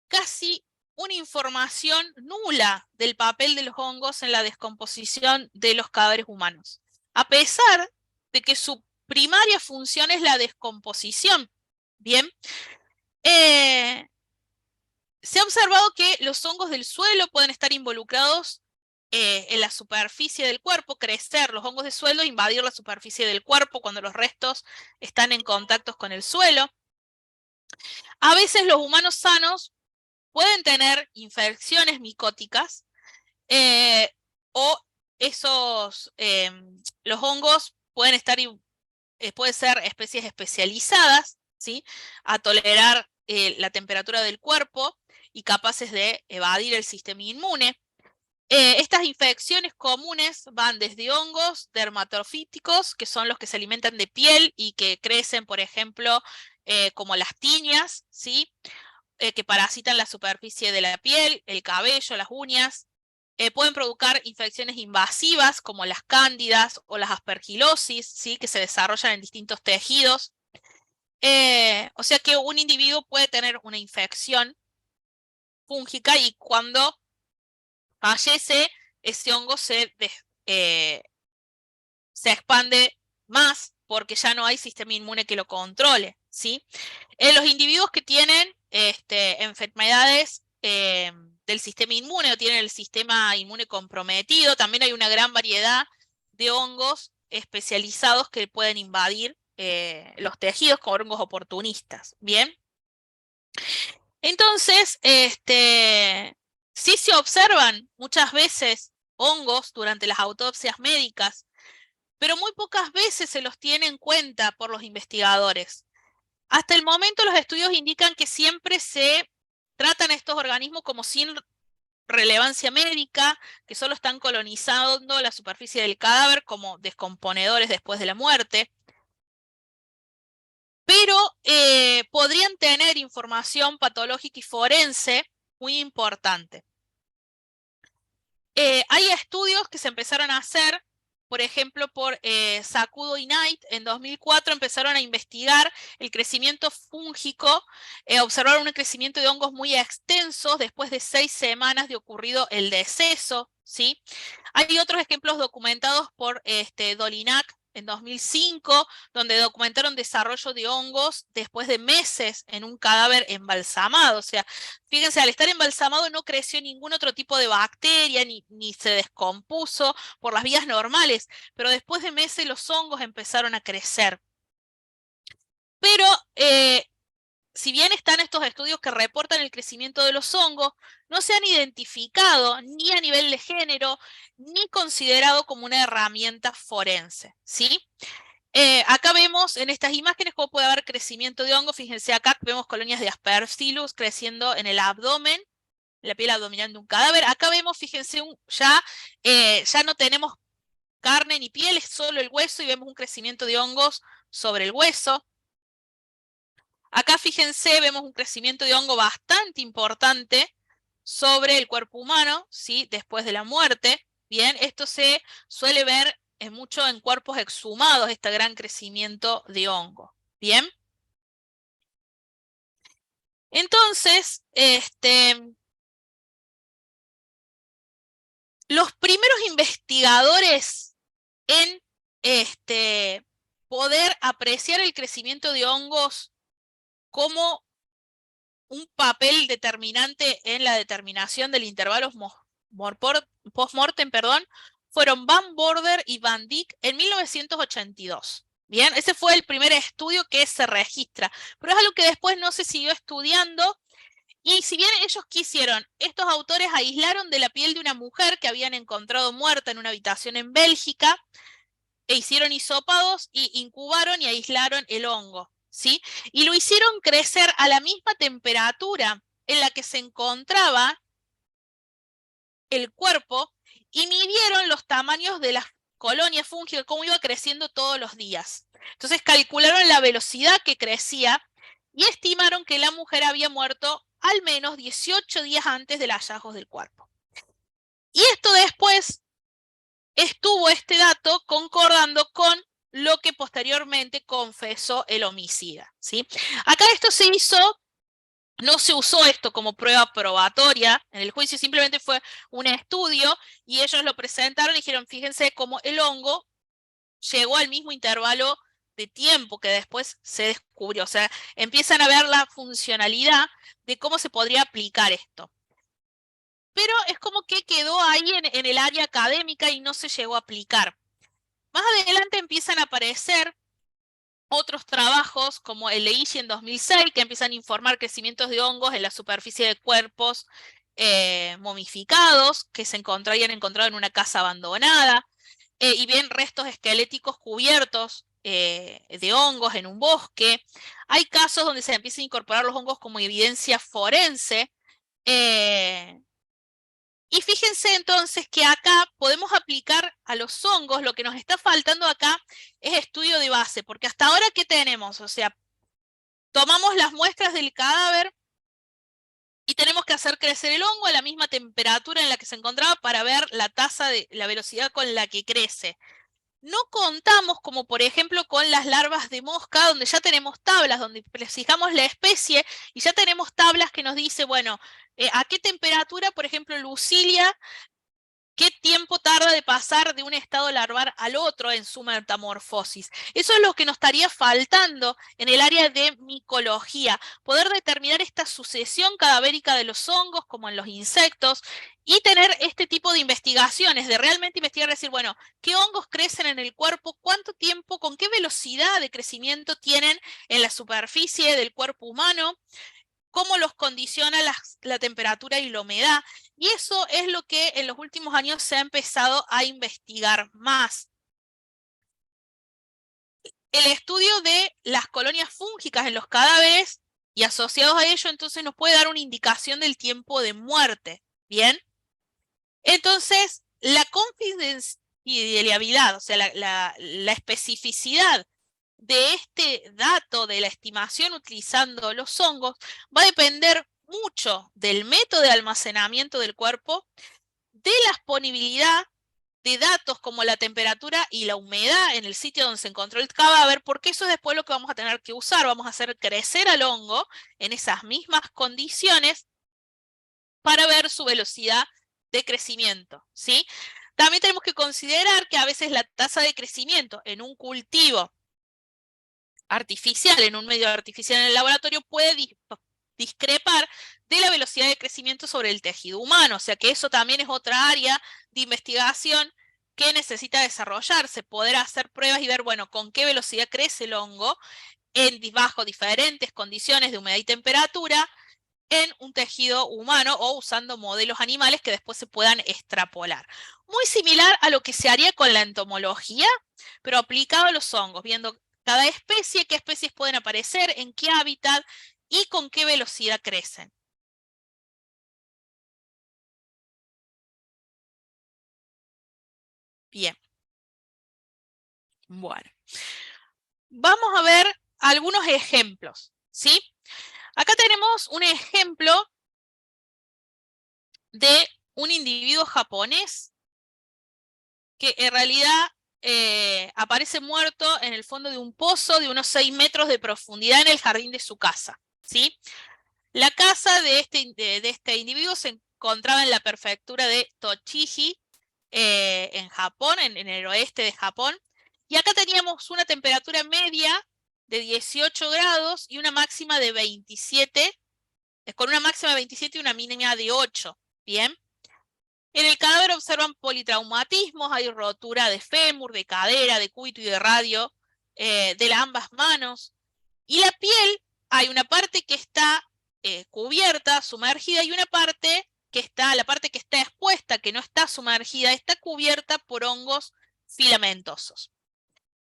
casi una información nula del papel de los hongos en la descomposición de los cadáveres humanos, a pesar de que su primaria función es la descomposición. Bien, se ha observado que los hongos del suelo pueden estar involucrados en la superficie del cuerpo, crecer los hongos de suelo, invadir la superficie del cuerpo cuando los restos están en contacto con el suelo. A veces los humanos sanos pueden tener infecciones micóticas o los hongos pueden ser especies especializadas, ¿sí?, a tolerar la temperatura del cuerpo y capaces de evadir el sistema inmune. Estas infecciones comunes van desde hongos dermatofíticos, que son los que se alimentan de piel y que crecen, por ejemplo, como las tiñas, ¿sí?, que parasitan la superficie de la piel, el cabello, las uñas. Pueden provocar infecciones invasivas como las cándidas o las aspergilosis, ¿sí?, que se desarrollan en distintos tejidos. O sea que un individuo puede tener una infección fúngica y cuando fallece, ese hongo se expande más porque ya no hay sistema inmune que lo controle, ¿sí? Los individuos que tienen enfermedades del sistema inmune o tienen el sistema inmune comprometido, también hay una gran variedad de hongos especializados que pueden invadir los tejidos como hongos oportunistas, ¿bien? Entonces, sí se observan muchas veces hongos durante las autopsias médicas, pero muy pocas veces se los tiene en cuenta por los investigadores. Hasta el momento los estudios indican que siempre se tratan estos organismos como sin relevancia médica, que solo están colonizando la superficie del cadáver como descomponedores después de la muerte, pero podrían tener información patológica y forense muy importante. Hay estudios que se empezaron a hacer, por ejemplo, por Sakudo y Knight, en 2004 empezaron a investigar el crecimiento fúngico, observaron un crecimiento de hongos muy extensos después de 6 semanas de ocurrido el deceso, ¿sí? Hay otros ejemplos documentados por Dolinak en 2005, donde documentaron desarrollo de hongos después de meses en un cadáver embalsamado. O sea, fíjense, al estar embalsamado no creció ningún otro tipo de bacteria, ni se descompuso por las vías normales, pero después de meses los hongos empezaron a crecer. Pero si bien están estos estudios que reportan el crecimiento de los hongos, no se han identificado ni a nivel de género, ni considerado como una herramienta forense, ¿sí? Acá vemos en estas imágenes cómo puede haber crecimiento de hongos. Fíjense acá vemos colonias de Aspergillus creciendo en el abdomen, la piel abdominal de un cadáver. Acá vemos, fíjense, ya no tenemos carne ni piel, es solo el hueso y vemos un crecimiento de hongos sobre el hueso. Acá fíjense, vemos un crecimiento de hongo bastante importante sobre el cuerpo humano, ¿sí? Después de la muerte. Bien, esto se suele ver mucho en cuerpos exhumados, este gran crecimiento de hongo. Bien. Entonces, los primeros investigadores en poder apreciar el crecimiento de hongos como un papel determinante en la determinación del intervalo post-mortem, fueron Van Border y Van Dyck en 1982. Bien, ese fue el primer estudio que se registra, pero es algo que después no se siguió estudiando. Y si bien ellos quisieron, estos autores aislaron de la piel de una mujer que habían encontrado muerta en una habitación en Bélgica, e hicieron hisopados y incubaron y aislaron el hongo, ¿sí? Y lo hicieron crecer a la misma temperatura en la que se encontraba el cuerpo y midieron los tamaños de las colonias fúngicas, cómo iba creciendo todos los días. Entonces calcularon la velocidad que crecía y estimaron que la mujer había muerto al menos 18 días antes del hallazgo del cuerpo. Y esto después estuvo este dato concordando con lo que posteriormente confesó el homicida, ¿sí? Acá esto se hizo, no se usó esto como prueba probatoria en el juicio, simplemente fue un estudio y ellos lo presentaron y dijeron, fíjense cómo el hongo llegó al mismo intervalo de tiempo que después se descubrió. O sea, empiezan a ver la funcionalidad de cómo se podría aplicar esto. Pero es como que quedó ahí en el área académica y no se llegó a aplicar. Más adelante empiezan a aparecer otros trabajos, como el de Ishii en 2006, que empiezan a informar crecimientos de hongos en la superficie de cuerpos momificados, que se habían encontrado en una casa abandonada, y bien restos esqueléticos cubiertos de hongos en un bosque. Hay casos donde se empiezan a incorporar los hongos como evidencia forense, y fíjense entonces que acá podemos aplicar a los hongos. Lo que nos está faltando acá es estudio de base, porque hasta ahora, ¿qué tenemos? O sea, tomamos las muestras del cadáver y tenemos que hacer crecer el hongo a la misma temperatura en la que se encontraba para ver la tasa de la velocidad con la que crece. No contamos, como por ejemplo con las larvas de mosca, donde ya tenemos tablas, donde fijamos la especie y ya tenemos tablas que nos dice, bueno, a qué temperatura, por ejemplo, Lucilia, qué tiempo tarda de pasar de un estado larval al otro en su metamorfosis. Eso es lo que nos estaría faltando en el área de micología, poder determinar esta sucesión cadavérica de los hongos, como en los insectos, y tener este tipo de investigaciones, de realmente investigar, decir, bueno, ¿qué hongos crecen en el cuerpo? ¿Cuánto tiempo? ¿Con qué velocidad de crecimiento tienen en la superficie del cuerpo humano? cómo los condiciona la temperatura y la humedad, y eso es lo que en los últimos años se ha empezado a investigar más. El estudio de las colonias fúngicas en los cadáveres y asociados a ello, entonces nos puede dar una indicación del tiempo de muerte, ¿bien? Entonces, la confidencialidad, o sea, la especificidad de este dato de la estimación utilizando los hongos va a depender mucho del método de almacenamiento del cuerpo, de la disponibilidad de datos como la temperatura y la humedad en el sitio donde se encontró el cadáver, porque eso es después lo que vamos a tener que usar. Vamos a hacer crecer al hongo en esas mismas condiciones para ver su velocidad de crecimiento, ¿sí? También tenemos que considerar que a veces la tasa de crecimiento en un cultivo artificial, en un medio artificial en el laboratorio, puede discrepar de la velocidad de crecimiento sobre el tejido humano. O sea que eso también es otra área de investigación que necesita desarrollarse, poder hacer pruebas y ver, bueno, con qué velocidad crece el hongo bajo diferentes condiciones de humedad y temperatura en un tejido humano o usando modelos animales que después se puedan extrapolar. Muy similar a lo que se haría con la entomología, pero aplicado a los hongos, viendo cada especie, qué especies pueden aparecer, en qué hábitat y con qué velocidad crecen. Bien. Bueno. Vamos a ver algunos ejemplos, ¿sí? Acá tenemos un ejemplo de un individuo japonés que en realidad aparece muerto en el fondo de un pozo de unos 6 metros de profundidad en el jardín de su casa, ¿sí? La casa de este individuo se encontraba en la prefectura de Tochigi, en Japón, en el oeste de Japón, y acá teníamos una temperatura media de 18 grados y una máxima de 27, con una máxima de 27 y una mínima de 8, ¿bien? En el cadáver observan politraumatismos, hay rotura de fémur, de cadera, de cuito y de radio, de ambas manos. Y la piel, hay una parte que está cubierta, sumergida, y una parte la parte que está expuesta, que no está sumergida, está cubierta por hongos filamentosos.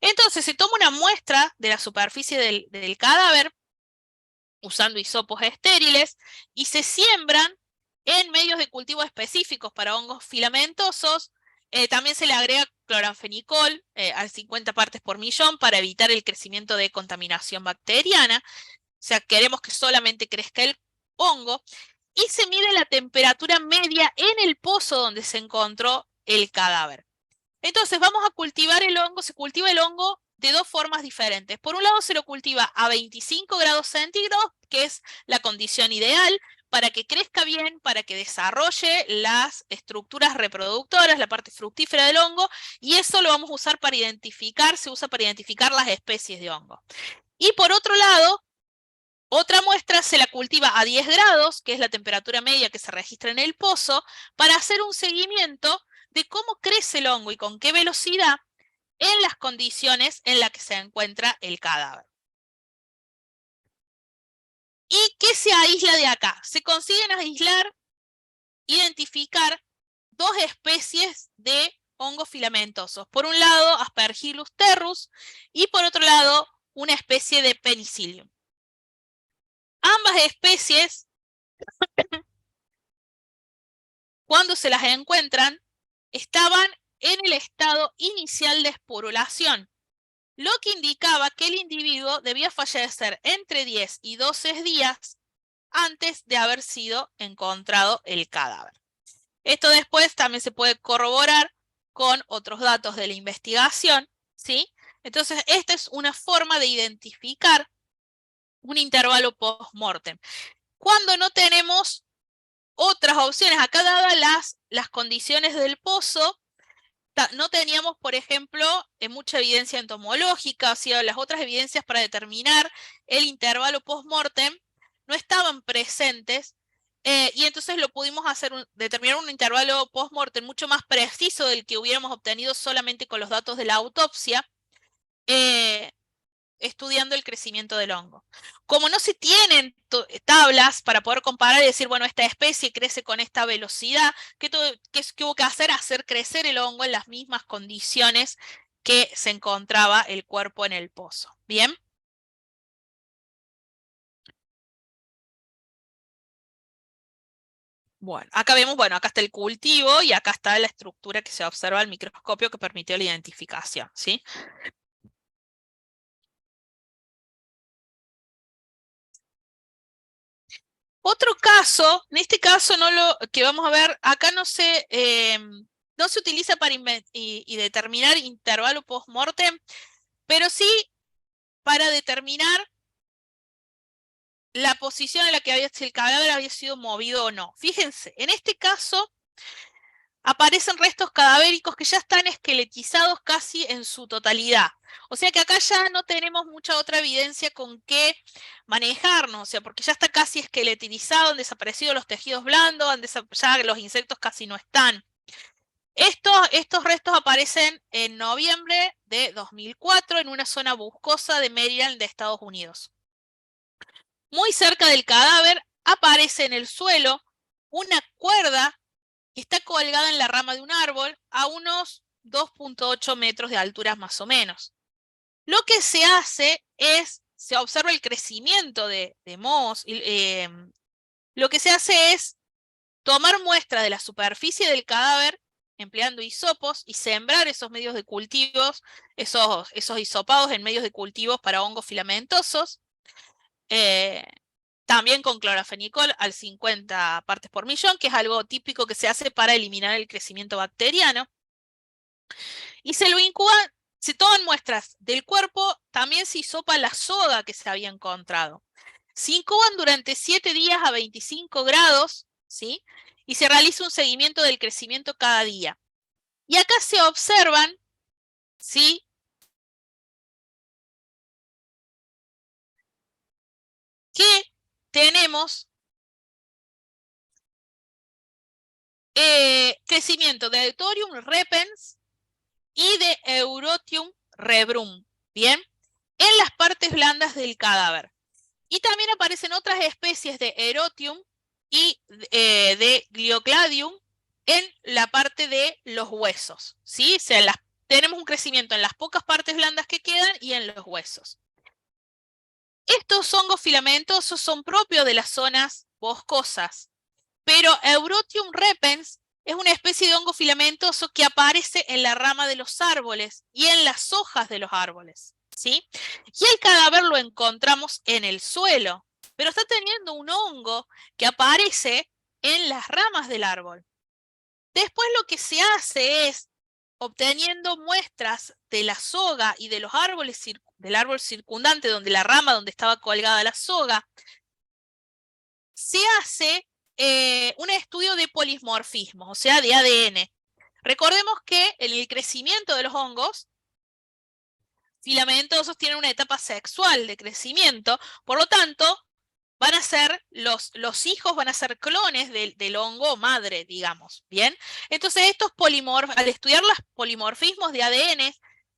Entonces se toma una muestra de la superficie del cadáver, usando hisopos estériles, y se siembran en medios de cultivo específicos para hongos filamentosos. También se le agrega cloranfenicol a 50 partes por millón para evitar el crecimiento de contaminación bacteriana. O sea, queremos que solamente crezca el hongo. Y se mide la temperatura media en el pozo donde se encontró el cadáver. Entonces vamos a cultivar el hongo. Se cultiva el hongo de dos formas diferentes. Por un lado se lo cultiva a 25 grados centígrados, que es la condición ideal para que crezca bien, para que desarrolle las estructuras reproductoras, la parte fructífera del hongo, y eso lo vamos a usar para identificar, se usa para identificar las especies de hongo. Y por otro lado, otra muestra se la cultiva a 10 grados, que es la temperatura media que se registra en el pozo, para hacer un seguimiento de cómo crece el hongo y con qué velocidad en las condiciones en las que se encuentra el cadáver. ¿Y qué se aísla de acá? Se consiguen aislar, identificar dos especies de hongos filamentosos. Por un lado, Aspergillus terrus, y por otro lado, una especie de Penicillium. Ambas especies, cuando se las encuentran, estaban en el estado inicial de esporulación, lo que indicaba que el individuo debía fallecer entre 10 y 12 días antes de haber sido encontrado el cadáver. Esto después también se puede corroborar con otros datos de la investigación, ¿sí? Entonces, esta es una forma de identificar un intervalo post-mortem. Cuando no tenemos otras opciones, acá dadas las condiciones del pozo, no teníamos, por ejemplo, mucha evidencia entomológica, o sea, las otras evidencias para determinar el intervalo post-mortem no estaban presentes, y entonces lo pudimos determinar un intervalo post-mortem mucho más preciso del que hubiéramos obtenido solamente con los datos de la autopsia, estudiando el crecimiento del hongo. Como no se tienen tablas para poder comparar y decir, bueno, esta especie crece con esta velocidad, ¿qué hubo que hacer? Hacer crecer el hongo en las mismas condiciones que se encontraba el cuerpo en el pozo. ¿Bien? Bueno, acá vemos, bueno, acá está el cultivo y acá está la estructura que se observa al microscopio que permitió la identificación, ¿sí? Otro caso, en este caso que vamos a ver, acá no se utiliza para determinar intervalo post-mortem, pero sí para determinar la posición en la que si el cadáver había sido movido o no. Fíjense, en este caso aparecen restos cadavéricos que ya están esqueletizados casi en su totalidad. O sea que acá ya no tenemos mucha otra evidencia con qué manejarnos, o sea, porque ya está casi esqueletizado, han desaparecido los tejidos blandos, ya los insectos casi no están. Estos restos aparecen en noviembre de 2004 en una zona boscosa de Maryland de Estados Unidos. Muy cerca del cadáver aparece en el suelo una cuerda que está colgada en la rama de un árbol a unos 2.8 metros de altura más o menos. Lo que se hace es, se observa el crecimiento de mohos, lo que se hace es tomar muestras de la superficie del cadáver empleando hisopos y sembrar esos medios de cultivos, esos hisopados en medios de cultivos para hongos filamentosos, también con clorafenicol al 50 partes por millón, que es algo típico que se hace para eliminar el crecimiento bacteriano. Y se lo incuban, se toman muestras del cuerpo, también se hisopa la soga que se había encontrado. Se incuban durante 7 días a 25 grados, ¿sí? Y se realiza un seguimiento del crecimiento cada día. Y acá se observan, ¿sí? Que tenemos crecimiento de Euthorium repens y de Eurotium rebrum, ¿bien? En las partes blandas del cadáver. Y también aparecen otras especies de Erotium y de Gliocladium en la parte de los huesos, ¿sí? O sea, tenemos un crecimiento en las pocas partes blandas que quedan y en los huesos. Estos hongos filamentosos son propios de las zonas boscosas, pero Eurotium repens es una especie de hongo filamentoso que aparece en la rama de los árboles y en las hojas de los árboles, ¿sí? Y el cadáver lo encontramos en el suelo, pero está teniendo un hongo que aparece en las ramas del árbol. Después lo que se hace es, obteniendo muestras de la soga y de los árboles, del árbol circundante, donde la rama donde estaba colgada la soga, se hace un estudio de polimorfismo, o sea, de ADN. Recordemos que en el crecimiento de los hongos filamentosos tienen una etapa sexual de crecimiento, por lo tanto, van a ser los hijos van a ser clones del hongo madre, digamos, ¿bien? Entonces, al estudiar los polimorfismos de ADN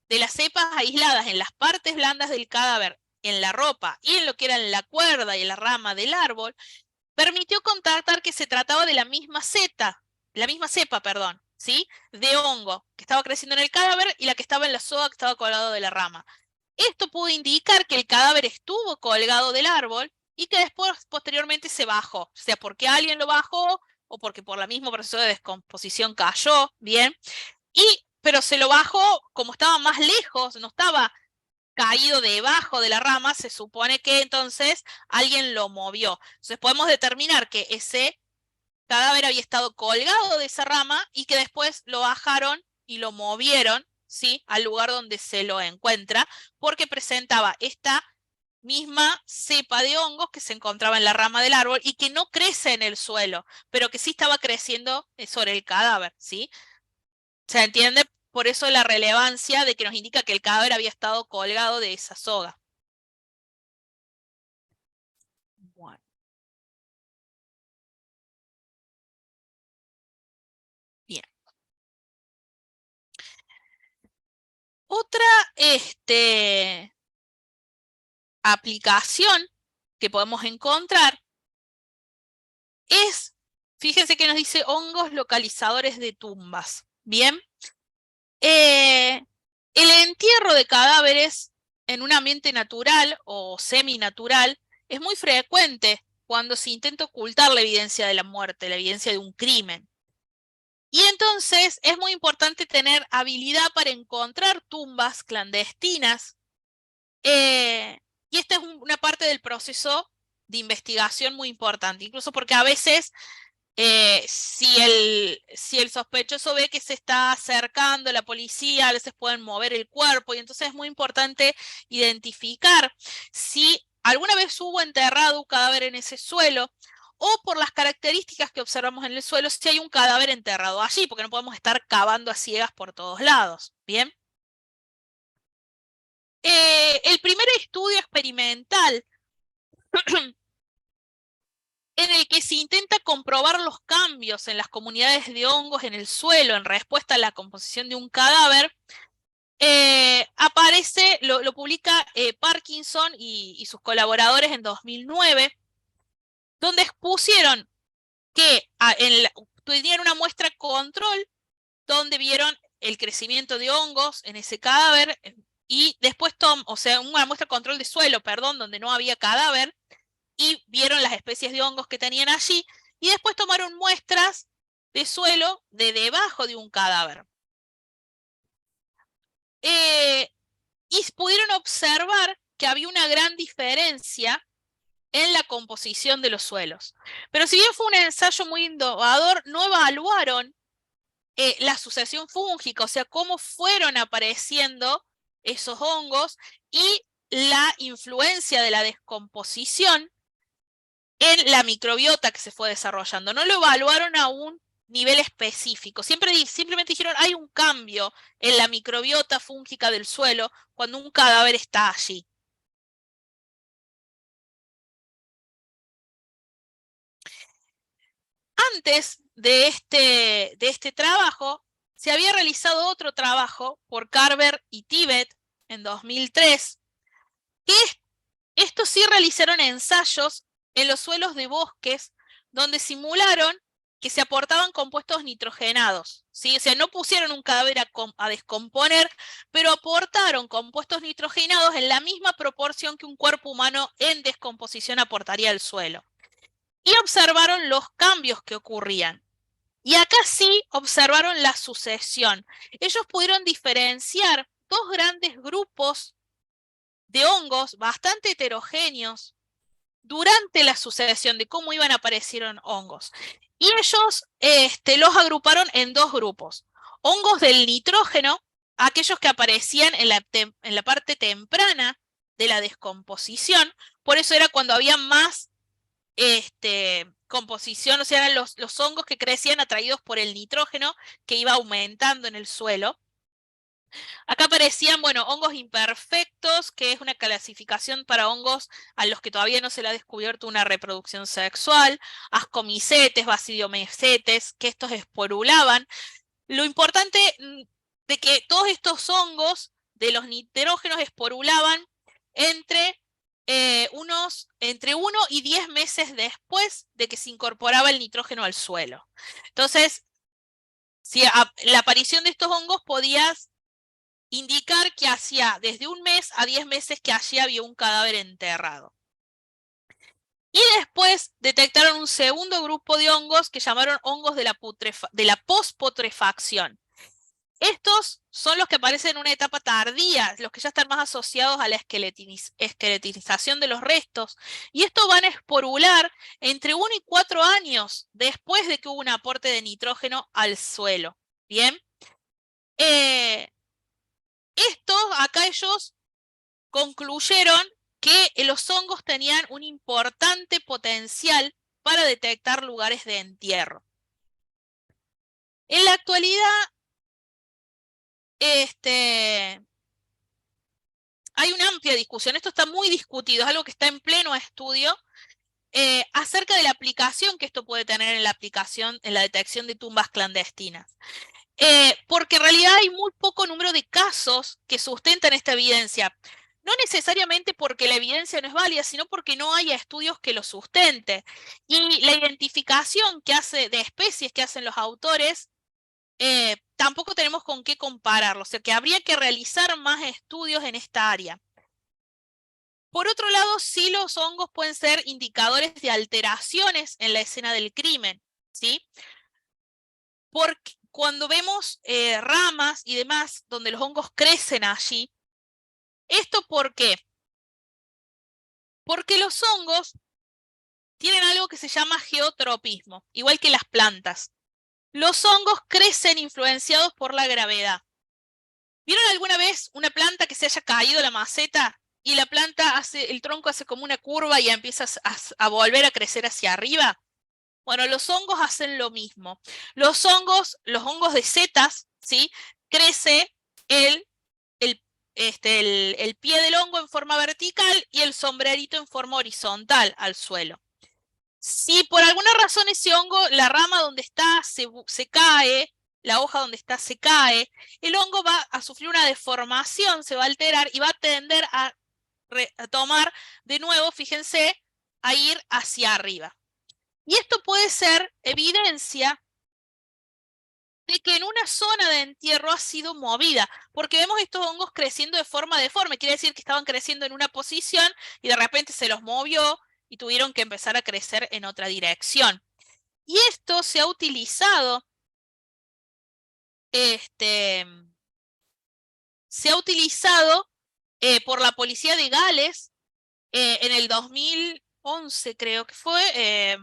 de las cepas aisladas en las partes blandas del cadáver, en la ropa y en lo que era en la cuerda y en la rama del árbol, permitió constatar que se trataba de la misma cepa, perdón, ¿sí? De hongo que estaba creciendo en el cadáver y la que estaba en la soga que estaba colgado de la rama. Esto pudo indicar que el cadáver estuvo colgado del árbol y que después, posteriormente, se bajó. O sea, porque alguien lo bajó o porque por el mismo proceso de descomposición cayó, ¿bien? Pero se lo bajó como estaba más lejos, no estaba caído debajo de la rama, se supone que entonces alguien lo movió. Entonces podemos determinar que ese cadáver había estado colgado de esa rama y que después lo bajaron y lo movieron, ¿sí?, al lugar donde se lo encuentra, porque presentaba esta misma cepa de hongos que se encontraba en la rama del árbol y que no crece en el suelo, pero que sí estaba creciendo sobre el cadáver, ¿sí? ¿Se entiende? Por eso la relevancia de que nos indica que el cadáver había estado colgado de esa soga. Bueno. Bien. Otra, aplicación que podemos encontrar es, fíjense que nos dice hongos localizadores de tumbas. Bien. El entierro de cadáveres en un ambiente natural o seminatural es muy frecuente cuando se intenta ocultar la evidencia de la muerte, la evidencia de un crimen. Y entonces es muy importante tener habilidad para encontrar tumbas clandestinas. Y esta es una parte del proceso de investigación muy importante, incluso porque a veces si el sospechoso ve que se está acercando la policía, a veces pueden mover el cuerpo y entonces es muy importante identificar si alguna vez hubo enterrado un cadáver en ese suelo o por las características que observamos en el suelo, si hay un cadáver enterrado allí, porque no podemos estar cavando a ciegas por todos lados. Bien. El primer estudio experimental en el que se intenta comprobar los cambios en las comunidades de hongos en el suelo en respuesta a la composición de un cadáver, aparece, lo publica Parkinson y sus colaboradores en 2009, donde expusieron que tenían una muestra control donde vieron el crecimiento de hongos en ese cadáver y después, o sea, una muestra control de suelo, perdón, donde no había cadáver, y vieron las especies de hongos que tenían allí, y después tomaron muestras de suelo de debajo de un cadáver. Y pudieron observar que había una gran diferencia en la composición de los suelos. Pero si bien fue un ensayo muy innovador, no evaluaron la sucesión fúngica, o sea, cómo fueron apareciendo esos hongos y la influencia de la descomposición en la microbiota que se fue desarrollando. No lo evaluaron a un nivel específico. Simplemente dijeron, hay un cambio en la microbiota fúngica del suelo cuando un cadáver está allí. Antes de este trabajo, se había realizado otro trabajo por Carver y Tibet en 2003, que estos sí realizaron ensayos en los suelos de bosques donde simularon que se aportaban compuestos nitrogenados, ¿sí? O sea, no pusieron un cadáver a descomponer, pero aportaron compuestos nitrogenados en la misma proporción que un cuerpo humano en descomposición aportaría al suelo. Y observaron los cambios que ocurrían. Y acá sí observaron la sucesión. Ellos pudieron diferenciar dos grandes grupos de hongos bastante heterogéneos durante la sucesión de cómo iban apareciendo hongos. Y ellos los agruparon en dos grupos. Hongos del nitrógeno, aquellos que aparecían en la parte temprana de la descomposición, por eso era cuando había más composición, o sea, eran los hongos que crecían atraídos por el nitrógeno que iba aumentando en el suelo. Acá aparecían, bueno, hongos imperfectos, que es una clasificación para hongos a los que todavía no se le ha descubierto una reproducción sexual, ascomicetes, basidiomicetes, que estos esporulaban. Lo importante de que todos estos hongos de los nitrógenos esporulaban entre 1 y 10 meses después de que se incorporaba el nitrógeno al suelo. Entonces, si la aparición de estos hongos podía indicar que hacía desde 1 mes a 10 meses que allí había un cadáver enterrado. Y después detectaron un segundo grupo de hongos que llamaron hongos de la posputrefacción. Estos son los que aparecen en una etapa tardía, los que ya están más asociados a la esqueletización de los restos. Y estos van a esporular entre 1 y 4 años después de que hubo un aporte de nitrógeno al suelo. Bien. Acá ellos concluyeron que los hongos tenían un importante potencial para detectar lugares de entierro. En la actualidad, hay una amplia discusión, esto está muy discutido, es algo que está en pleno estudio, acerca de la aplicación que esto puede tener en la detección de tumbas clandestinas. Porque en realidad hay muy poco número de casos que sustentan esta evidencia. no necesariamente porque la evidencia no es válida, sino porque no hay estudios que lo sustenten. Y la identificación de especies que hacen los autores, tampoco tenemos con qué compararlo, o sea que habría que realizar más estudios en esta área. Por otro lado, sí los hongos pueden ser indicadores de alteraciones en la escena del crimen, ¿sí? Porque cuando vemos ramas y demás donde los hongos crecen allí, ¿esto por qué? Porque los hongos tienen algo que se llama geotropismo, igual que las plantas. Los hongos crecen influenciados por la gravedad. ¿Vieron alguna vez una planta que se haya caído la maceta y la planta el tronco hace como una curva y empieza a volver a crecer hacia arriba? Bueno, los hongos hacen lo mismo. Los hongos de setas, ¿sí? Crece el pie del hongo en forma vertical y el sombrerito en forma horizontal al suelo. Si por alguna razón ese hongo, la rama donde está se cae, la hoja donde está se cae, el hongo va a sufrir una deformación, se va a alterar y va a tender a tomar de nuevo, fíjense, a ir hacia arriba. Y esto puede ser evidencia de que en una zona de entierro ha sido movida, porque vemos estos hongos creciendo de forma deforme, quiere decir que estaban creciendo en una posición y de repente se los movió y tuvieron que empezar a crecer en otra dirección. Y esto se ha utilizado, por la policía de Gales en el 2011, creo que fue.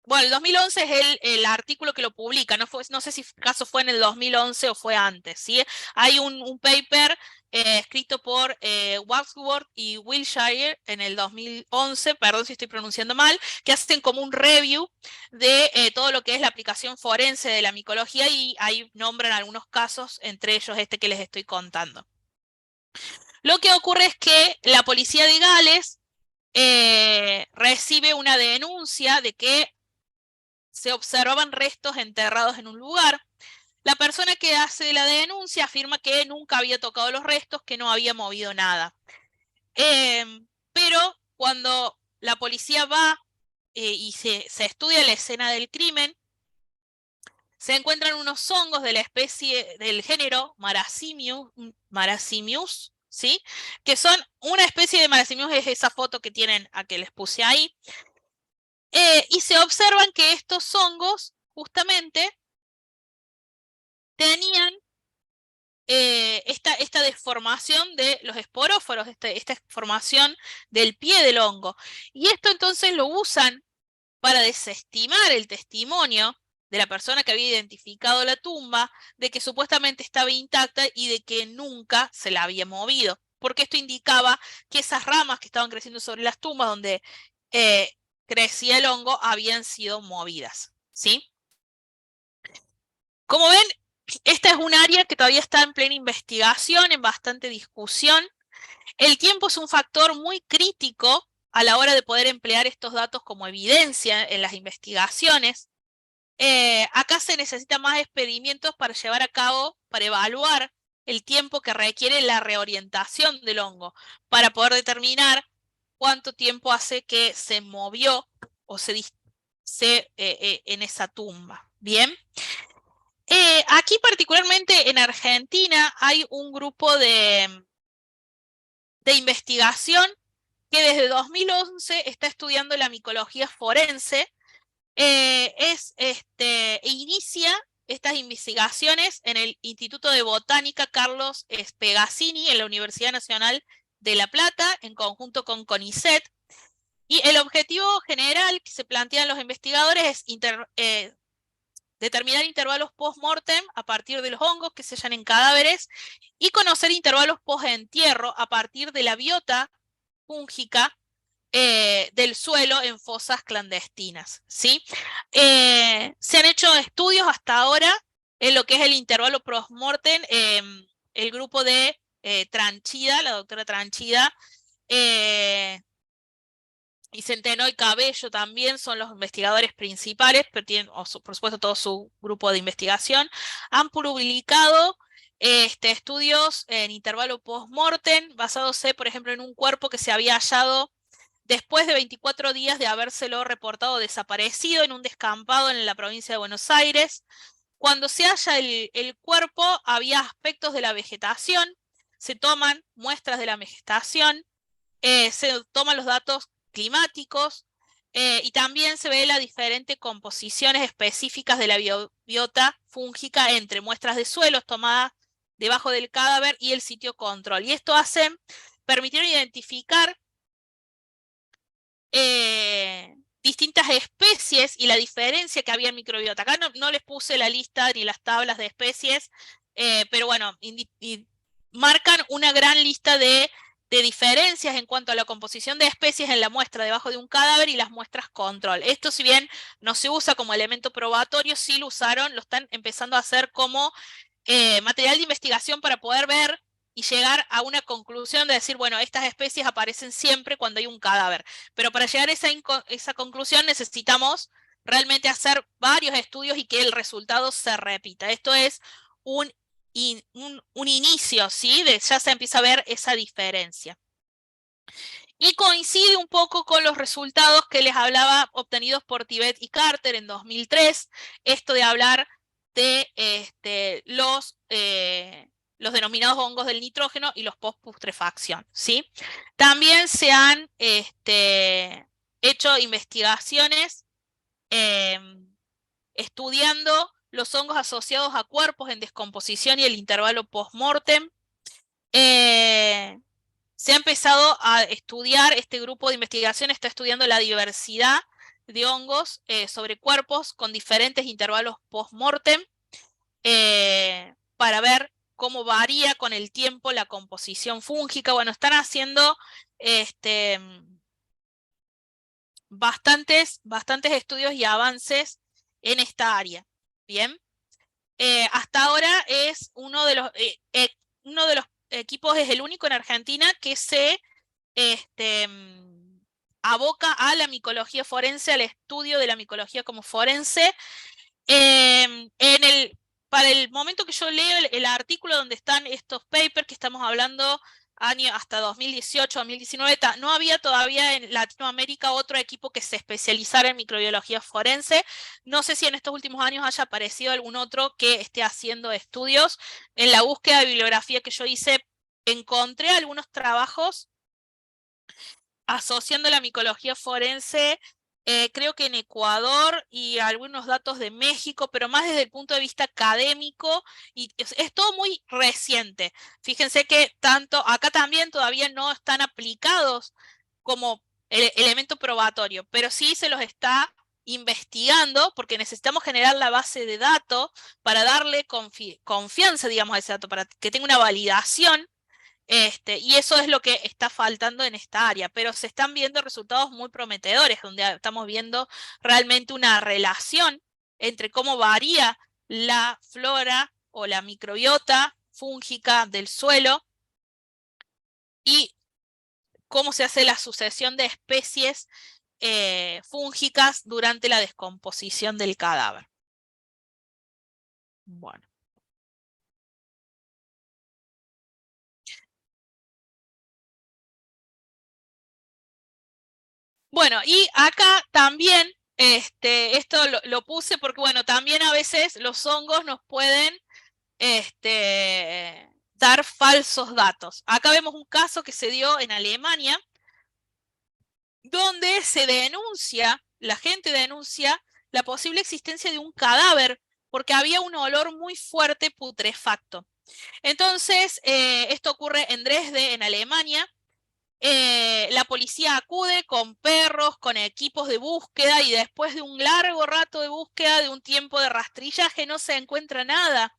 Bueno, el 2011 es el artículo que lo publica, no sé si caso fue en el 2011 o fue antes, ¿sí? Hay un paper escrito por Wadsworth y Wilshire en el 2011, perdón si estoy pronunciando mal, que hacen como un review de todo lo que es la aplicación forense de la micología y ahí nombran algunos casos, entre ellos este que les estoy contando. Lo que ocurre es que la policía de Gales recibe una denuncia de que se observaban restos enterrados en un lugar. La persona que hace la denuncia afirma que nunca había tocado los restos, que no había movido nada. Pero cuando la policía va y se estudia la escena del crimen, se encuentran unos hongos de la especie del género Marasimius, ¿sí? Que son una especie de Marasimius, es esa foto que tienen a que les puse ahí. Y se observan que estos hongos justamente tenían esta deformación de los esporóforos, esta formación del pie del hongo. Y esto entonces lo usan para desestimar el testimonio de la persona que había identificado la tumba, de que supuestamente estaba intacta y de que nunca se la había movido. Porque esto indicaba que esas ramas que estaban creciendo sobre las tumbas donde crecía el hongo habían sido movidas, ¿sí? Como ven, esta es un área que todavía está en plena investigación, en bastante discusión. El tiempo es un factor muy crítico a la hora de poder emplear estos datos como evidencia en las investigaciones. Acá se necesitan más experimentos para llevar a cabo, para evaluar el tiempo que requiere la reorientación del hongo, para poder determinar cuánto tiempo hace que se movió o en esa tumba. Bien. Aquí particularmente en Argentina hay un grupo de investigación que desde 2011 está estudiando la micología forense. Inicia estas investigaciones en el Instituto de Botánica Carlos Spegazzini en la Universidad Nacional de La Plata en conjunto con CONICET. Y el objetivo general que se plantean los investigadores es determinar intervalos post-mortem a partir de los hongos que se hallan en cadáveres y conocer intervalos post-entierro a partir de la biota fúngica del suelo en fosas clandestinas, ¿sí? Se han hecho estudios hasta ahora en lo que es el intervalo post-mortem, el grupo de Tranchida, la doctora Tranchida, y Centeno y Cabello también son los investigadores principales, pero tienen, por supuesto, todo su grupo de investigación. Han publicado estudios en intervalo post-mortem, basándose, por ejemplo, en un cuerpo que se había hallado después de 24 días de habérselo reportado desaparecido en un descampado en la provincia de Buenos Aires. Cuando se halla el cuerpo, había aspectos de la vegetación, se toman muestras de la vegetación, se toman los datos climáticos y también se ve las diferentes composiciones específicas de la biota fúngica entre muestras de suelos tomadas debajo del cadáver y el sitio control. Y esto permitieron identificar distintas especies y la diferencia que había en microbiota. Acá no les puse la lista ni las tablas de especies, pero bueno, marcan una gran lista de diferencias en cuanto a la composición de especies en la muestra debajo de un cadáver y las muestras control. Esto, si bien no se usa como elemento probatorio, sí lo usaron, lo están empezando a hacer como material de investigación para poder ver y llegar a una conclusión de decir, bueno, estas especies aparecen siempre cuando hay un cadáver. Pero para llegar a esa conclusión necesitamos realmente hacer varios estudios y que el resultado se repita. Esto es un inicio, ¿sí? Ya se empieza a ver esa diferencia. Y coincide un poco con los resultados que les hablaba obtenidos por Tibet y Carter en 2003, esto de hablar de los denominados hongos del nitrógeno y los post-putrefacción, ¿sí? También se han hecho investigaciones estudiando los hongos asociados a cuerpos en descomposición y el intervalo post-mortem. Se ha empezado a estudiar, este grupo de investigación está estudiando la diversidad de hongos sobre cuerpos con diferentes intervalos post-mortem para ver cómo varía con el tiempo la composición fúngica. Bueno, están haciendo bastantes estudios y avances en esta área. Bien. Hasta ahora es uno de los equipos, es el único en Argentina que se aboca a la micología forense, al estudio de la micología como forense. Para el momento que yo leo el artículo donde están estos papers que estamos hablando, hasta 2018, 2019, no había todavía en Latinoamérica otro equipo que se especializara en microbiología forense. No sé si en estos últimos años haya aparecido algún otro que esté haciendo estudios. En la búsqueda de bibliografía que yo hice, encontré algunos trabajos asociando la micología forense, creo que en Ecuador y algunos datos de México, pero más desde el punto de vista académico, y es todo muy reciente. Fíjense que acá también todavía no están aplicados como elemento probatorio, pero sí se los está investigando porque necesitamos generar la base de datos para darle confianza, digamos, a ese dato, para que tenga una validación. Y eso es lo que está faltando en esta área, pero se están viendo resultados muy prometedores, donde estamos viendo realmente una relación entre cómo varía la flora o la microbiota fúngica del suelo y cómo se hace la sucesión de especies fúngicas durante la descomposición del cadáver. Bueno. Bueno, y acá también, esto lo puse porque, bueno, también a veces los hongos nos pueden dar falsos datos. Acá vemos un caso que se dio en Alemania, donde la gente denuncia la posible existencia de un cadáver, porque había un olor muy fuerte putrefacto. Entonces, esto ocurre en Dresde, en Alemania. La policía acude con perros, con equipos de búsqueda y después de un largo rato de búsqueda, de un tiempo de rastrillaje, no se encuentra nada.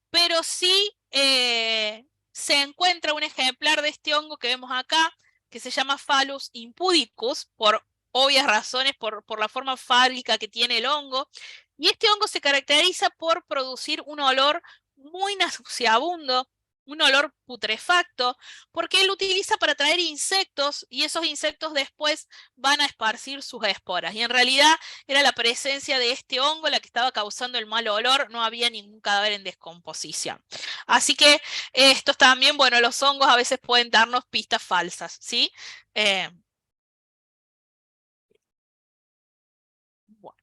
Pero sí se encuentra un ejemplar de este hongo que vemos acá, que se llama Phallus impudicus, por obvias razones, por la forma fálica que tiene el hongo. Y este hongo se caracteriza por producir un olor muy nauseabundo, un olor putrefacto, porque él utiliza para atraer insectos y esos insectos después van a esparcir sus esporas. Y en realidad era la presencia de este hongo la que estaba causando el mal olor, no había ningún cadáver en descomposición. Así que estos también, bueno, los hongos a veces pueden darnos pistas falsas, ¿sí? Bueno.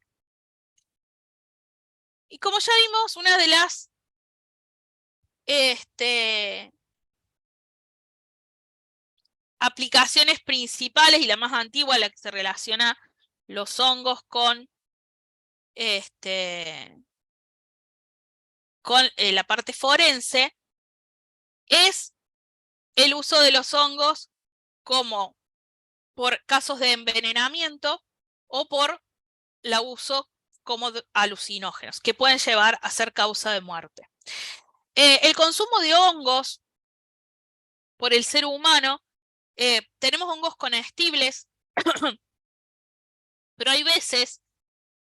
Y como ya vimos, una de las aplicaciones principales y la más antigua, la que se relaciona los hongos con, la parte forense, es el uso de los hongos como por casos de envenenamiento o por el uso como alucinógenos, que pueden llevar a ser causa de muerte. El consumo de hongos por el ser humano, tenemos hongos comestibles, pero hay veces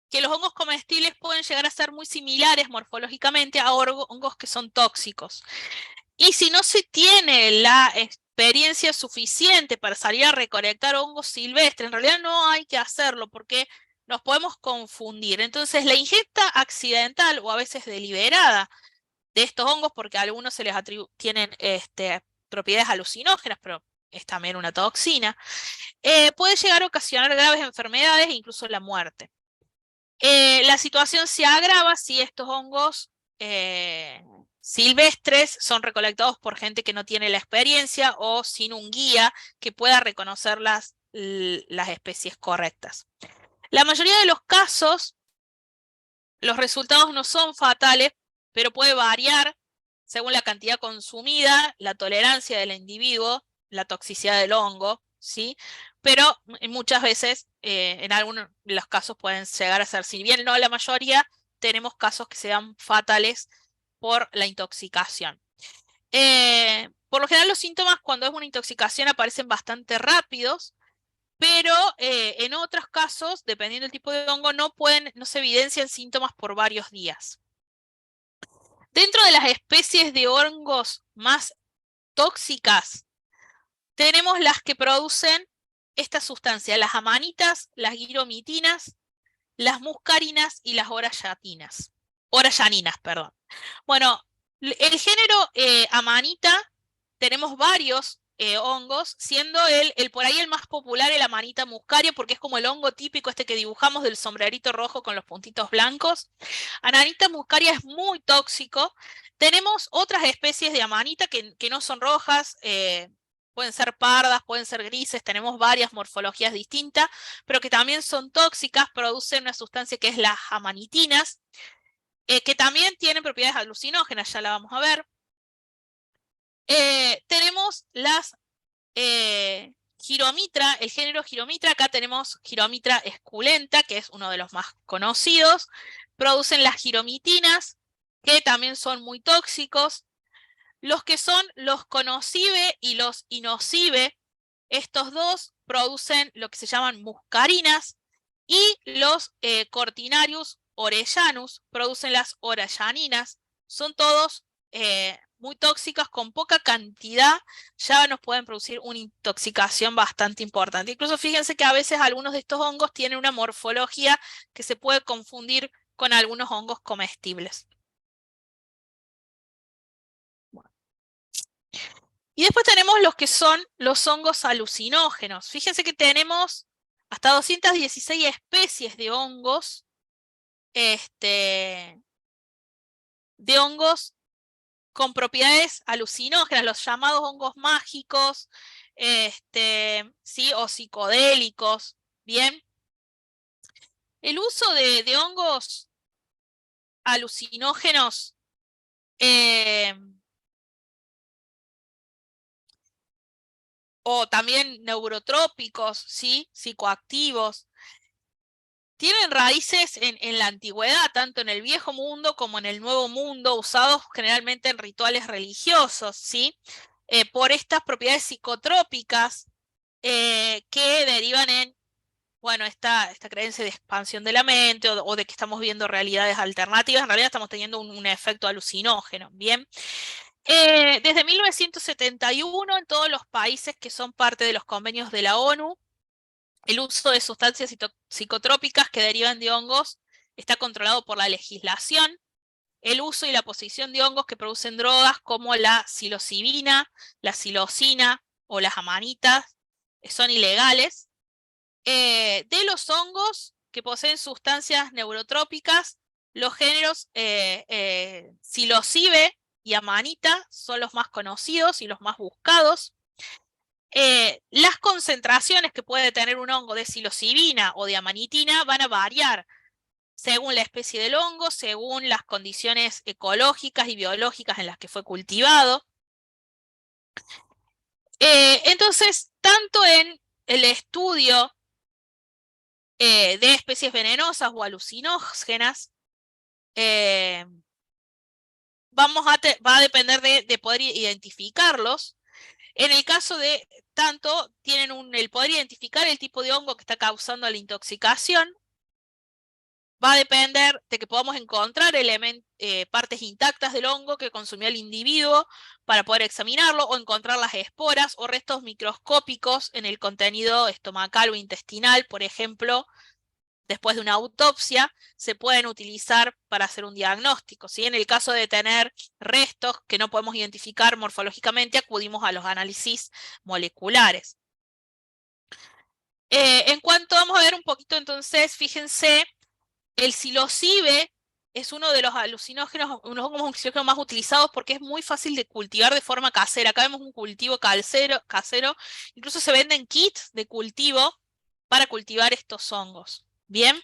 que los hongos comestibles pueden llegar a ser muy similares morfológicamente a hongos que son tóxicos. Y si no se tiene la experiencia suficiente para salir a recolectar hongos silvestres, en realidad no hay que hacerlo porque nos podemos confundir. Entonces, la ingesta accidental o a veces deliberada de estos hongos, porque a algunos se les tienen propiedades alucinógenas, pero es también una toxina, puede llegar a ocasionar graves enfermedades e incluso la muerte. La situación se agrava si estos hongos silvestres son recolectados por gente que no tiene la experiencia o sin un guía que pueda reconocer las especies correctas. La mayoría de los casos, los resultados no son fatales, pero puede variar según la cantidad consumida, la tolerancia del individuo, la toxicidad del hongo, ¿sí? Pero muchas veces, en algunos de los casos pueden llegar a ser, si bien no la mayoría, tenemos casos que sean fatales por la intoxicación. Por lo general los síntomas cuando es una intoxicación aparecen bastante rápidos, pero en otros casos, dependiendo del tipo de hongo, no se evidencian síntomas por varios días. Dentro de las especies de hongos más tóxicas, tenemos las que producen esta sustancia, las amanitas, las giromitinas, las muscarinas y las orayaninas. Bueno, el género amanita, tenemos varios hongos, siendo el por ahí el más popular el Amanita muscaria, porque es como el hongo típico este que dibujamos del sombrerito rojo con los puntitos blancos. Amanita muscaria es muy tóxico. Tenemos otras especies de amanita que no son rojas, pueden ser pardas, pueden ser grises, tenemos varias morfologías distintas, pero que también son tóxicas, producen una sustancia que es las amanitinas, que también tienen propiedades alucinógenas, ya la vamos a ver. Tenemos las Giromitra, el género Giromitra, acá tenemos Giromitra esculenta, que es uno de los más conocidos. Producen las giromitinas, que también son muy tóxicos. Los que son los conocibe y los inocibe, estos dos producen lo que se llaman muscarinas, y los Cortinarius orellanus producen las orellaninas. Son todos muy tóxicas, con poca cantidad ya nos pueden producir una intoxicación bastante importante. Incluso fíjense que a veces algunos de estos hongos tienen una morfología que se puede confundir con algunos hongos comestibles. Bueno. Y después tenemos los que son los hongos alucinógenos. Fíjense que tenemos hasta 216 especies de hongos, de hongos con propiedades alucinógenas, los llamados hongos mágicos, ¿sí? O psicodélicos, ¿bien? El uso de hongos alucinógenos o también neurotrópicos, ¿sí? Psicoactivos, tienen raíces en la antigüedad, tanto en el viejo mundo como en el nuevo mundo, usados generalmente en rituales religiosos, ¿sí? Por estas propiedades psicotrópicas que derivan en, bueno, esta creencia de expansión de la mente o de que estamos viendo realidades alternativas. En realidad estamos teniendo un efecto alucinógeno, ¿bien? Desde 1971, en todos los países que son parte de los convenios de la ONU, el uso de sustancias psicotrópicas que derivan de hongos está controlado por la legislación. El uso y la posesión de hongos que producen drogas como la psilocibina, la psilocina o las amanitas son ilegales. De los hongos que poseen sustancias neurotrópicas, los géneros psilocibe y amanita son los más conocidos y los más buscados. Las concentraciones que puede tener un hongo de psilocibina o de amanitina van a variar según la especie del hongo, según las condiciones ecológicas y biológicas en las que fue cultivado. Entonces, tanto en el estudio de especies venenosas o alucinógenas, va a depender de poder identificarlos. En el caso de tanto, tienen el poder identificar el tipo de hongo que está causando la intoxicación. Va a depender de que podamos encontrar partes intactas del hongo que consumió el individuo para poder examinarlo, o encontrar las esporas o restos microscópicos en el contenido estomacal o intestinal, por ejemplo. Después de una autopsia, se pueden utilizar para hacer un diagnóstico, ¿sí? En el caso de tener restos que no podemos identificar morfológicamente, acudimos a los análisis moleculares. Vamos a ver un poquito entonces, fíjense, el psilocibe es uno de los alucinógenos, unos alucinógenos más utilizados porque es muy fácil de cultivar de forma casera. Acá vemos un cultivo casero, incluso se venden kits de cultivo para cultivar estos hongos. Bien.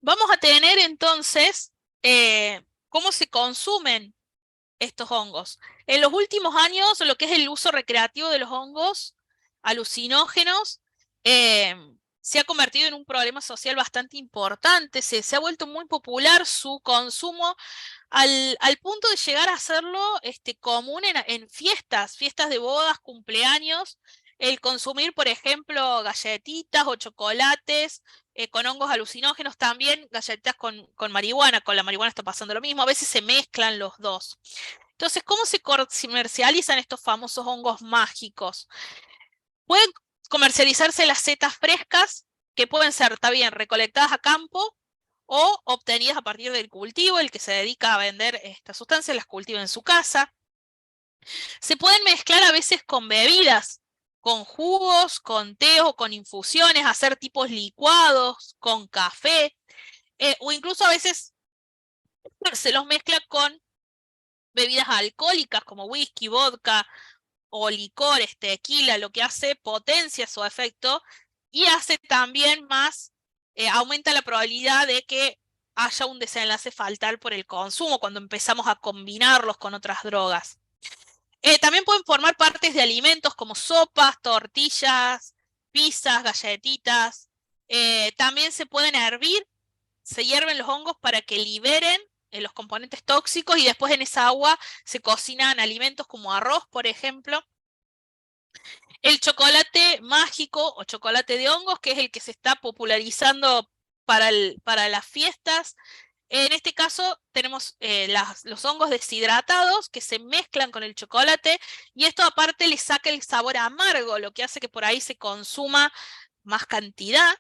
Vamos a tener entonces cómo se consumen estos hongos. En los últimos años, lo que es el uso recreativo de los hongos alucinógenos se ha convertido en un problema social bastante importante. Se ha vuelto muy popular su consumo al punto de llegar a hacerlo común en fiestas de bodas, cumpleaños. El consumir, por ejemplo, galletitas o chocolates con hongos alucinógenos, también galletitas con marihuana. Con la marihuana está pasando lo mismo, a veces se mezclan los dos. Entonces, ¿cómo se comercializan estos famosos hongos mágicos? Pueden comercializarse las setas frescas, que pueden ser, está bien, recolectadas a campo o obtenidas a partir del cultivo. El que se dedica a vender estas sustancias las cultiva en su casa. Se pueden mezclar a veces con bebidas, con jugos, con té o con infusiones, hacer tipos licuados, con café, o incluso a veces se los mezcla con bebidas alcohólicas como whisky, vodka o licores, tequila, lo que hace potencia su efecto y hace también aumenta la probabilidad de que haya un desenlace fatal por el consumo cuando empezamos a combinarlos con otras drogas. También pueden formar partes de alimentos como sopas, tortillas, pizzas, galletitas. También se pueden hervir, se hierven los hongos para que liberen los componentes tóxicos y después en esa agua se cocinan alimentos como arroz, por ejemplo. El chocolate mágico o chocolate de hongos, que es el que se está popularizando para las fiestas. En este caso tenemos los hongos deshidratados que se mezclan con el chocolate y esto aparte le saca el sabor amargo, lo que hace que por ahí se consuma más cantidad.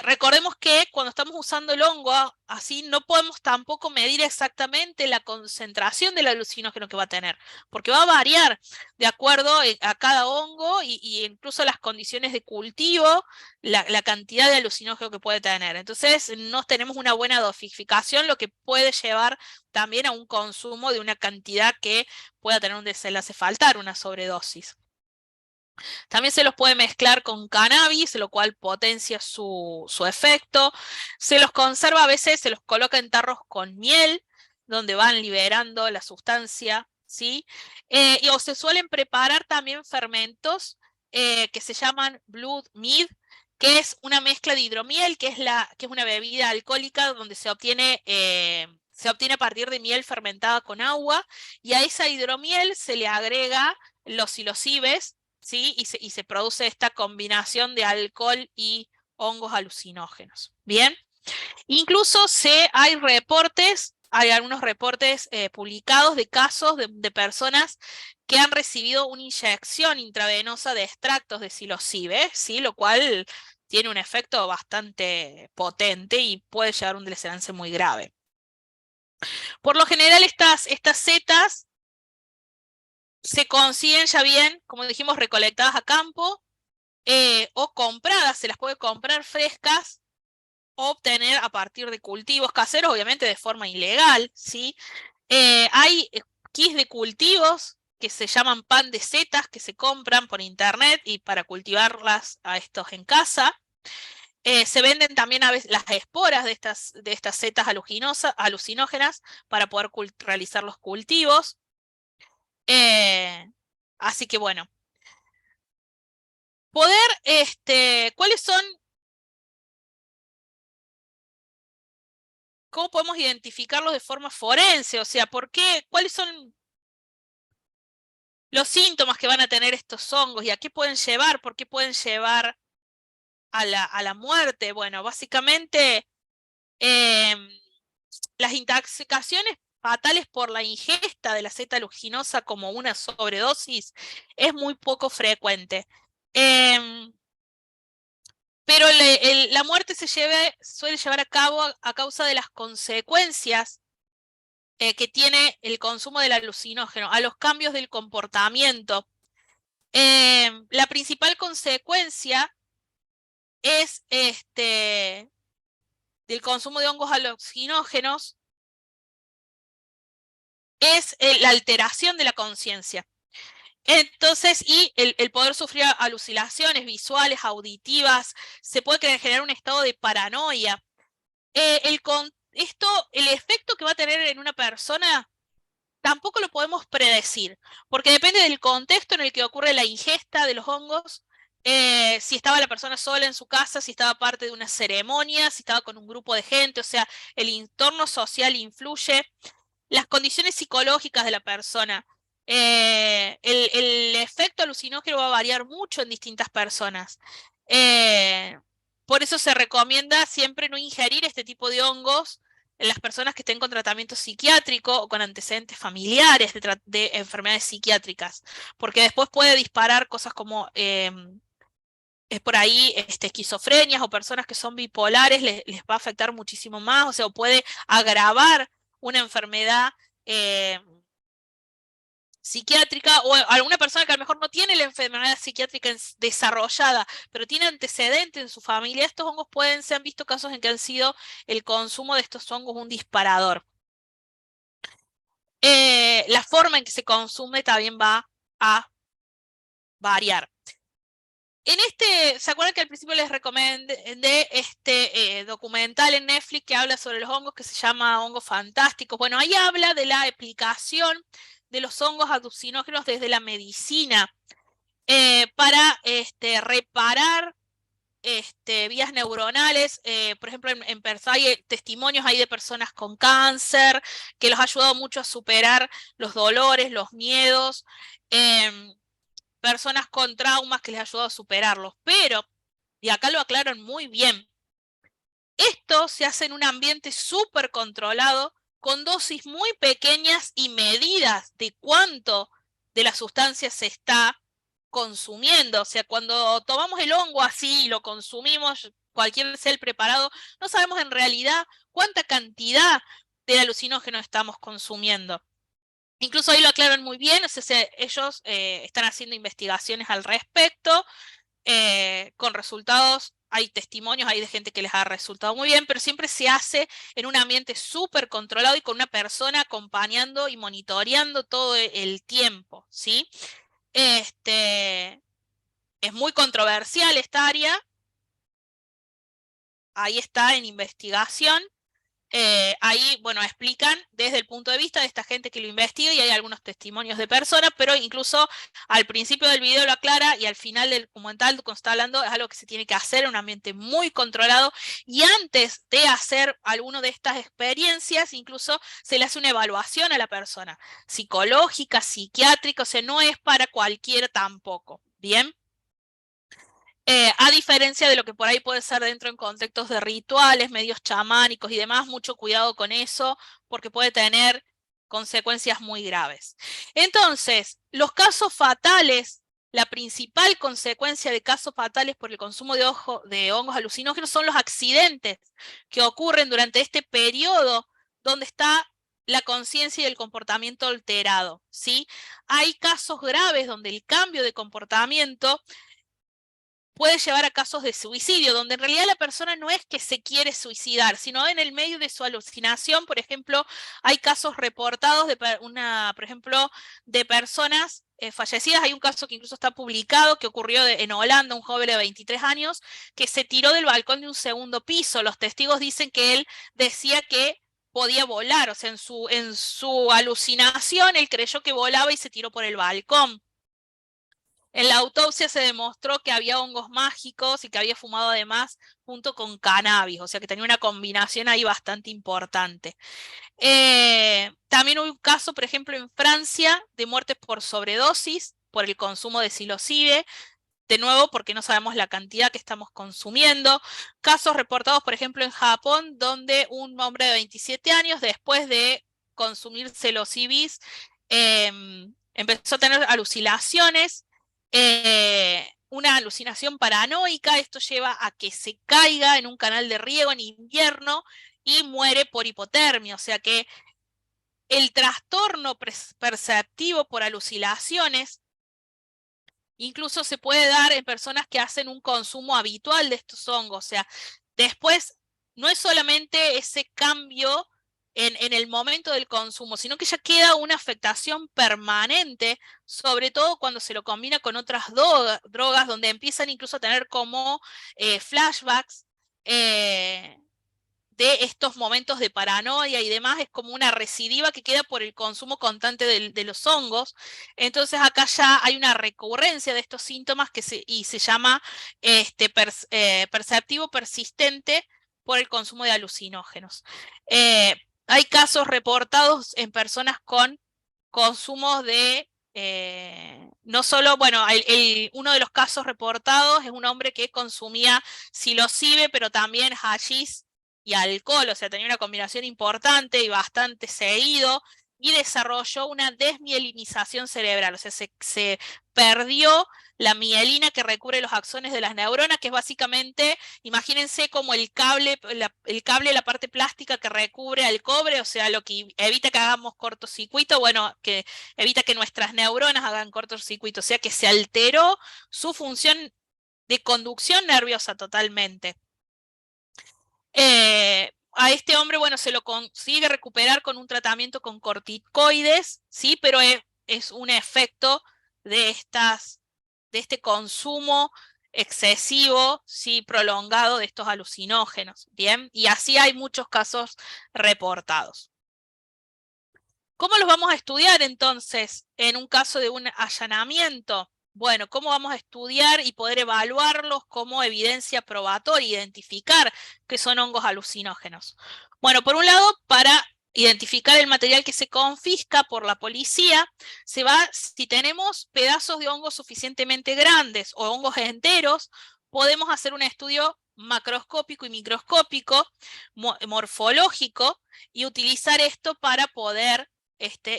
Recordemos que cuando estamos usando el hongo así no podemos tampoco medir exactamente la concentración del alucinógeno que va a tener, porque va a variar de acuerdo a cada hongo y incluso las condiciones de cultivo, la cantidad de alucinógeno que puede tener. Entonces no tenemos una buena dosificación, lo que puede llevar también a un consumo de una cantidad que pueda tener un desenlace fatal, una sobredosis. También se los puede mezclar con cannabis, lo cual potencia su efecto. Se los conserva a veces, se los coloca en tarros con miel, donde van liberando la sustancia, ¿sí? O se suelen preparar también fermentos que se llaman blood mead, que es una mezcla de hidromiel, que es una bebida alcohólica donde se obtiene a partir de miel fermentada con agua, y a esa hidromiel se le agrega los psilocibes, ¿sí? Y se produce esta combinación de alcohol y hongos alucinógenos. Bien, incluso hay algunos reportes publicados de casos de personas que han recibido una inyección intravenosa de extractos de psilocibe, ¿sí? Lo cual tiene un efecto bastante potente y puede llevar a un desenlace muy grave. Por lo general estas setas se consiguen ya bien, como dijimos, recolectadas a campo o compradas, se las puede comprar frescas o obtener a partir de cultivos caseros, obviamente de forma ilegal, ¿sí? Hay kits de cultivos que se llaman pan de setas que se compran por internet y para cultivarlas a estos en casa. Se venden también a veces las esporas de estas setas alucinógenas para poder realizar los cultivos. Así que bueno. ¿Cuáles son? ¿Cómo podemos identificarlos de forma forense? O sea, ¿cuáles son los síntomas que van a tener estos hongos y a qué pueden llevar? ¿Por qué pueden llevar a la muerte? Bueno, básicamente las intoxicaciones fatales por la ingesta de la seta aluginosa como una sobredosis es muy poco frecuente. Pero la muerte suele llevar a cabo a causa de las consecuencias que tiene el consumo del alucinógeno, a los cambios del comportamiento. La principal consecuencia es del consumo de hongos alucinógenos es la alteración de la conciencia. Entonces, y el poder sufrir alucinaciones visuales, auditivas, se puede generar un estado de paranoia. El efecto que va a tener en una persona tampoco lo podemos predecir, porque depende del contexto en el que ocurre la ingesta de los hongos, si estaba la persona sola en su casa, si estaba parte de una ceremonia, si estaba con un grupo de gente, o sea, el entorno social influye, las condiciones psicológicas de la persona. El efecto alucinógeno va a variar mucho en distintas personas. Por eso se recomienda siempre no ingerir este tipo de hongos en las personas que estén con tratamiento psiquiátrico o con antecedentes familiares de enfermedades psiquiátricas, porque después puede disparar cosas como por ahí esquizofrenias o personas que son bipolares, les va a afectar muchísimo más, o sea, puede agravar una enfermedad psiquiátrica o alguna persona que a lo mejor no tiene la enfermedad psiquiátrica desarrollada, pero tiene antecedentes en su familia. Estos hongos se han visto casos en que han sido el consumo de estos hongos un disparador. La forma en que se consume también va a variar. ¿Se acuerdan que al principio les recomendé este documental en Netflix que habla sobre los hongos que se llama Hongos Fantásticos? Bueno, ahí habla de la aplicación de los hongos alucinógenos desde la medicina para reparar vías neuronales. Por ejemplo, en hay testimonios ahí de personas con cáncer que los ha ayudado mucho a superar los dolores, los miedos. Personas con traumas que les ha ayudado a superarlos, pero, y acá lo aclaran muy bien, esto se hace en un ambiente súper controlado, con dosis muy pequeñas y medidas de cuánto de la sustancia se está consumiendo. O sea, cuando tomamos el hongo así y lo consumimos, cualquier sea el preparado, no sabemos en realidad cuánta cantidad del alucinógeno estamos consumiendo. Incluso ahí lo aclaran muy bien, o sea, ellos están haciendo investigaciones al respecto, con resultados, hay testimonios ahí de gente que les ha resultado muy bien, pero siempre se hace en un ambiente súper controlado y con una persona acompañando y monitoreando todo el tiempo, ¿sí? Es muy controversial esta área, ahí está en investigación. Ahí, bueno, explican desde el punto de vista de esta gente que lo investiga y hay algunos testimonios de personas, pero incluso al principio del video lo aclara y al final del documental, cuando está hablando, es algo que se tiene que hacer en un ambiente muy controlado y antes de hacer alguna de estas experiencias, incluso se le hace una evaluación a la persona, psicológica, psiquiátrica, o sea, no es para cualquiera tampoco, ¿bien? A diferencia de lo que por ahí puede ser dentro en contextos de rituales, medios chamánicos y demás, mucho cuidado con eso, porque puede tener consecuencias muy graves. Entonces, los casos fatales, la principal consecuencia de casos fatales por el consumo de hongos alucinógenos son los accidentes que ocurren durante este periodo donde está la conciencia y el comportamiento alterado, ¿sí? Hay casos graves donde el cambio de comportamiento puede llevar a casos de suicidio, donde en realidad la persona no es que se quiere suicidar, sino en el medio de su alucinación. Por ejemplo, hay casos reportados de por ejemplo, de personas fallecidas. Hay un caso que incluso está publicado, que ocurrió en Holanda, un joven de 23 años, que se tiró del balcón de un segundo piso. Los testigos dicen que él decía que podía volar, o sea, en su alucinación él creyó que volaba y se tiró por el balcón. En la autopsia se demostró que había hongos mágicos y que había fumado además junto con cannabis, o sea que tenía una combinación ahí bastante importante. También hubo un caso, por ejemplo, en Francia, de muertes por sobredosis, por el consumo de psilocibe, de nuevo porque no sabemos la cantidad que estamos consumiendo. Casos reportados, por ejemplo, en Japón, donde un hombre de 27 años, después de consumir psilocibis, empezó a tener alucinaciones, una alucinación paranoica. Esto lleva a que se caiga en un canal de riego en invierno y muere por hipotermia. O sea que el trastorno perceptivo por alucinaciones incluso se puede dar en personas que hacen un consumo habitual de estos hongos. O sea, después no es solamente ese cambio en el momento del consumo, sino que ya queda una afectación permanente, sobre todo cuando se lo combina con otras drogas, donde empiezan incluso a tener como flashbacks de estos momentos de paranoia y demás. Es como una recidiva que queda por el consumo constante de los hongos. Entonces acá ya hay una recurrencia de estos síntomas y se llama perceptivo persistente por el consumo de alucinógenos. Hay casos reportados en personas con consumos de no solo, bueno, uno de los casos reportados es un hombre que consumía psilocibe, pero también hashish y alcohol, o sea, tenía una combinación importante y bastante seguido, y desarrolló una desmielinización cerebral, o sea, se perdió la mielina que recubre los axones de las neuronas, que es básicamente, imagínense como el cable, la parte plástica que recubre al cobre, o sea, lo que evita que hagamos cortocircuito, bueno, que evita que nuestras neuronas hagan cortocircuito, o sea, que se alteró su función de conducción nerviosa totalmente. A este hombre, bueno, se lo consigue recuperar con un tratamiento con corticoides, ¿sí? Pero es un efecto de este consumo excesivo, ¿sí? Prolongado de estos alucinógenos, ¿bien? Y así hay muchos casos reportados. ¿Cómo los vamos a estudiar entonces en un caso de un allanamiento? Bueno, ¿cómo vamos a estudiar y poder evaluarlos como evidencia probatoria, identificar que son hongos alucinógenos? Bueno, por un lado, para identificar el material que se confisca por la policía, si tenemos pedazos de hongos suficientemente grandes o hongos enteros, podemos hacer un estudio macroscópico y microscópico, morfológico, y utilizar esto para poder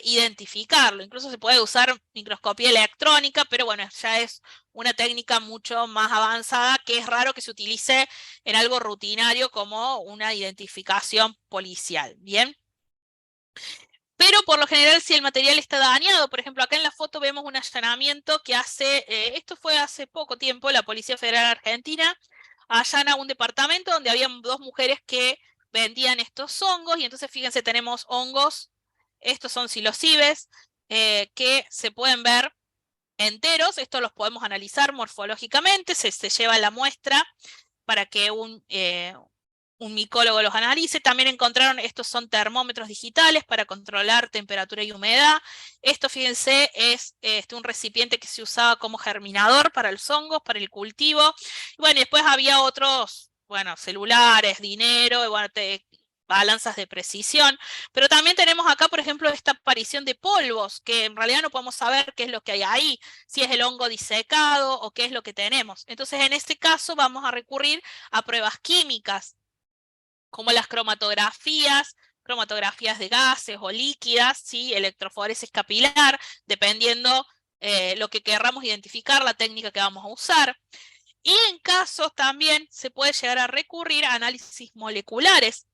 identificarlo. Incluso se puede usar microscopía electrónica, pero bueno, ya es una técnica mucho más avanzada, que es raro que se utilice en algo rutinario como una identificación policial, ¿bien? Pero por lo general, si el material está dañado, por ejemplo, acá en la foto vemos un allanamiento que esto fue hace poco tiempo, la Policía Federal Argentina allana un departamento donde habían dos mujeres que vendían estos hongos, y entonces fíjense, tenemos hongos, estos son psilocibes, que se pueden ver enteros. Estos los podemos analizar morfológicamente, se lleva la muestra para que un micólogo los analice. También encontraron, estos son termómetros digitales para controlar temperatura y humedad. Esto, fíjense, es un recipiente que se usaba como germinador para los hongos, para el cultivo. Y bueno, después había otros, bueno, celulares, dinero, bueno, balanzas de precisión, pero también tenemos acá, por ejemplo, esta aparición de polvos, que en realidad no podemos saber qué es lo que hay ahí, si es el hongo disecado o qué es lo que tenemos. Entonces, en este caso vamos a recurrir a pruebas químicas, como las cromatografías de gases o líquidas, ¿sí? Electroforesis capilar, dependiendo lo que querramos identificar, la técnica que vamos a usar. Y en casos también se puede llegar a recurrir a análisis moleculares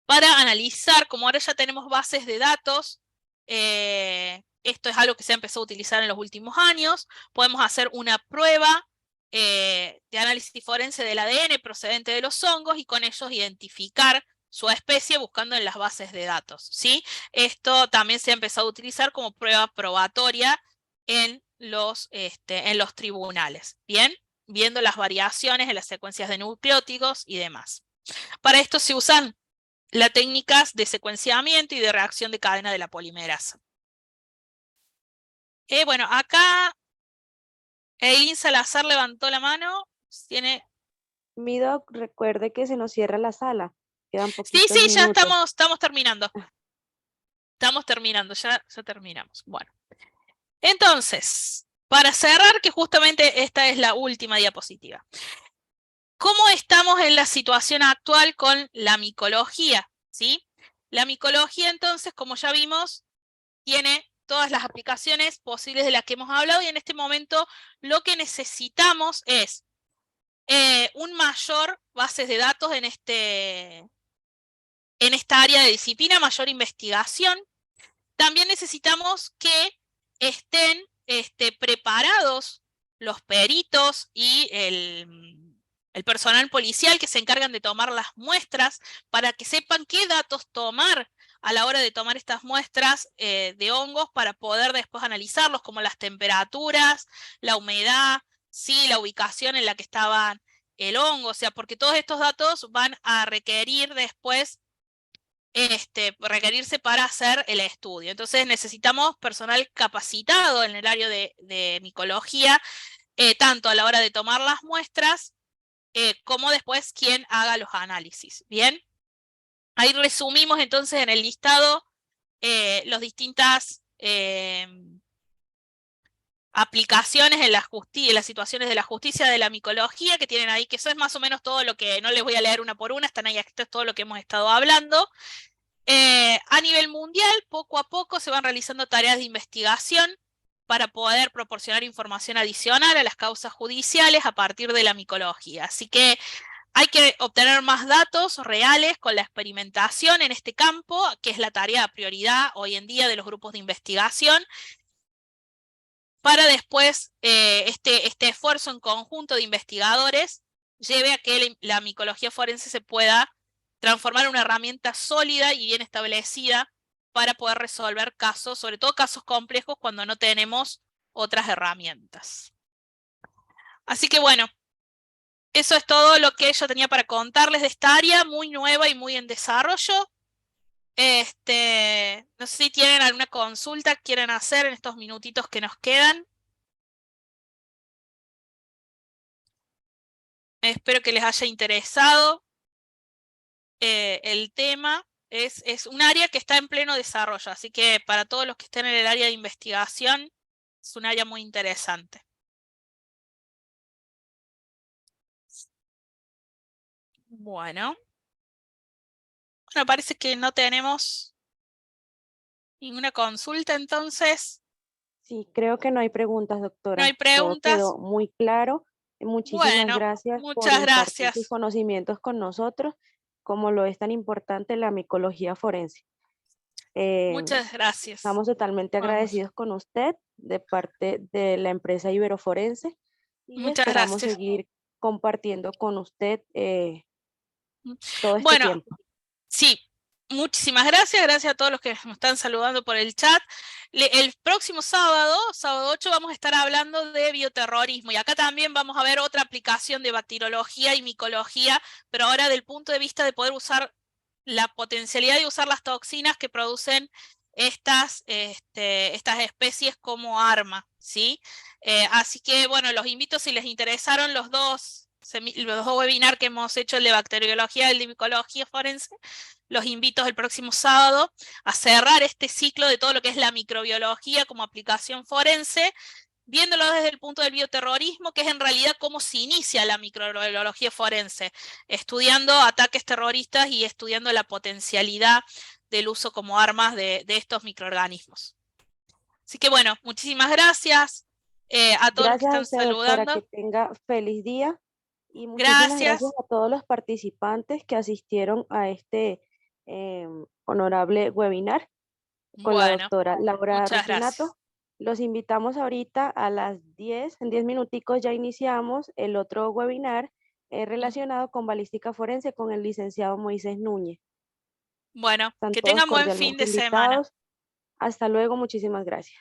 para analizar, como ahora ya tenemos bases de datos, esto es algo que se ha empezado a utilizar en los últimos años, podemos hacer una prueba de análisis forense del ADN procedente de los hongos y con ellos identificar su especie buscando en las bases de datos, ¿sí? Esto también se ha empezado a utilizar como prueba probatoria en los tribunales, ¿bien? Viendo las variaciones en las secuencias de nucleótidos y demás. Para esto se usan las técnicas de secuenciamiento y de reacción de cadena de la polimerasa. Bueno, acá Eileen Salazar levantó la mano. Tiene... Mi doc, recuerde que se nos cierra la sala. Quedan Sí, poquitos ya minutos. estamos terminando. Estamos terminando, ya terminamos. Bueno, entonces, para cerrar, que justamente esta es la última diapositiva. ¿Cómo estamos en la situación actual con la micología? ¿Sí? La micología, entonces, como ya vimos, tiene todas las aplicaciones posibles de las que hemos hablado y en este momento lo que necesitamos es un mayor bases de datos en esta área de disciplina, mayor investigación. También necesitamos que estén preparados los peritos y el personal policial que se encargan de tomar las muestras para que sepan qué datos tomar a la hora de tomar estas muestras de hongos para poder después analizarlos, como las temperaturas, la humedad, ¿sí? La ubicación en la que estaba el hongo, o sea, porque todos estos datos van a requerir después requerirse para hacer el estudio. Entonces necesitamos personal capacitado en el área de micología, tanto a la hora de tomar las muestras, como después quien haga los análisis. ¿Bien? Ahí resumimos entonces en el listado las distintas aplicaciones en las situaciones de la justicia de la micología que tienen ahí, que eso es más o menos todo lo que, no les voy a leer una por una, están ahí, esto es todo lo que hemos estado hablando. A nivel mundial, poco a poco se van realizando tareas de investigación para poder proporcionar información adicional a las causas judiciales a partir de la micología. Así que hay que obtener más datos reales con la experimentación en este campo, que es la tarea de prioridad hoy en día de los grupos de investigación, para después este esfuerzo en conjunto de investigadores lleve a que la micología forense se pueda transformar en una herramienta sólida y bien establecida para poder resolver casos, sobre todo casos complejos cuando no tenemos otras herramientas. Así que bueno, eso es todo lo que yo tenía para contarles de esta área muy nueva y muy en desarrollo. No sé si tienen alguna consulta que quieren hacer en estos minutitos que nos quedan. Espero que les haya interesado el tema. Es un área que está en pleno desarrollo, así que para todos los que estén en el área de investigación, es un área muy interesante. Bueno, parece que no tenemos ninguna consulta, entonces. Sí, creo que no hay preguntas, doctora. No hay Todo preguntas. quedó muy claro. Muchísimas Bueno, gracias por muchas impartir sus gracias. conocimientos con nosotros, como lo es tan importante la micología forense. Muchas gracias. Estamos totalmente agradecidos con usted de parte de la empresa Iberoforense y Muchas esperamos gracias. seguir compartiendo con usted todo este Bueno, tiempo. sí, muchísimas gracias. Gracias a todos los que nos están saludando por el chat. El próximo sábado 8, vamos a estar hablando de bioterrorismo. Y acá también vamos a ver otra aplicación de bacteriología y micología, pero ahora del punto de vista de poder usar la potencialidad de usar las toxinas que producen estas especies como arma, ¿sí? Así que, bueno, los invito si les interesaron los dos los dos webinars que hemos hecho, el de bacteriología y el de micología forense, los invito el próximo sábado a cerrar este ciclo de todo lo que es la microbiología como aplicación forense, viéndolo desde el punto del bioterrorismo, que es en realidad cómo se inicia la microbiología forense, estudiando ataques terroristas y estudiando la potencialidad del uso como armas de estos microorganismos. Así que bueno, muchísimas gracias a todos los que están Gracias a usted, doctora, saludando. que tenga feliz día. Y muchísimas gracias a todos los participantes que asistieron a este honorable webinar con la doctora Laura muchas Rufinato. gracias. Los invitamos ahorita a las 10, en 10 minuticos ya iniciamos el otro webinar relacionado con balística forense con el licenciado Moisés Núñez. Bueno, Están que todos tengan buen fin cordialmente de semana. invitados. Hasta luego, muchísimas gracias.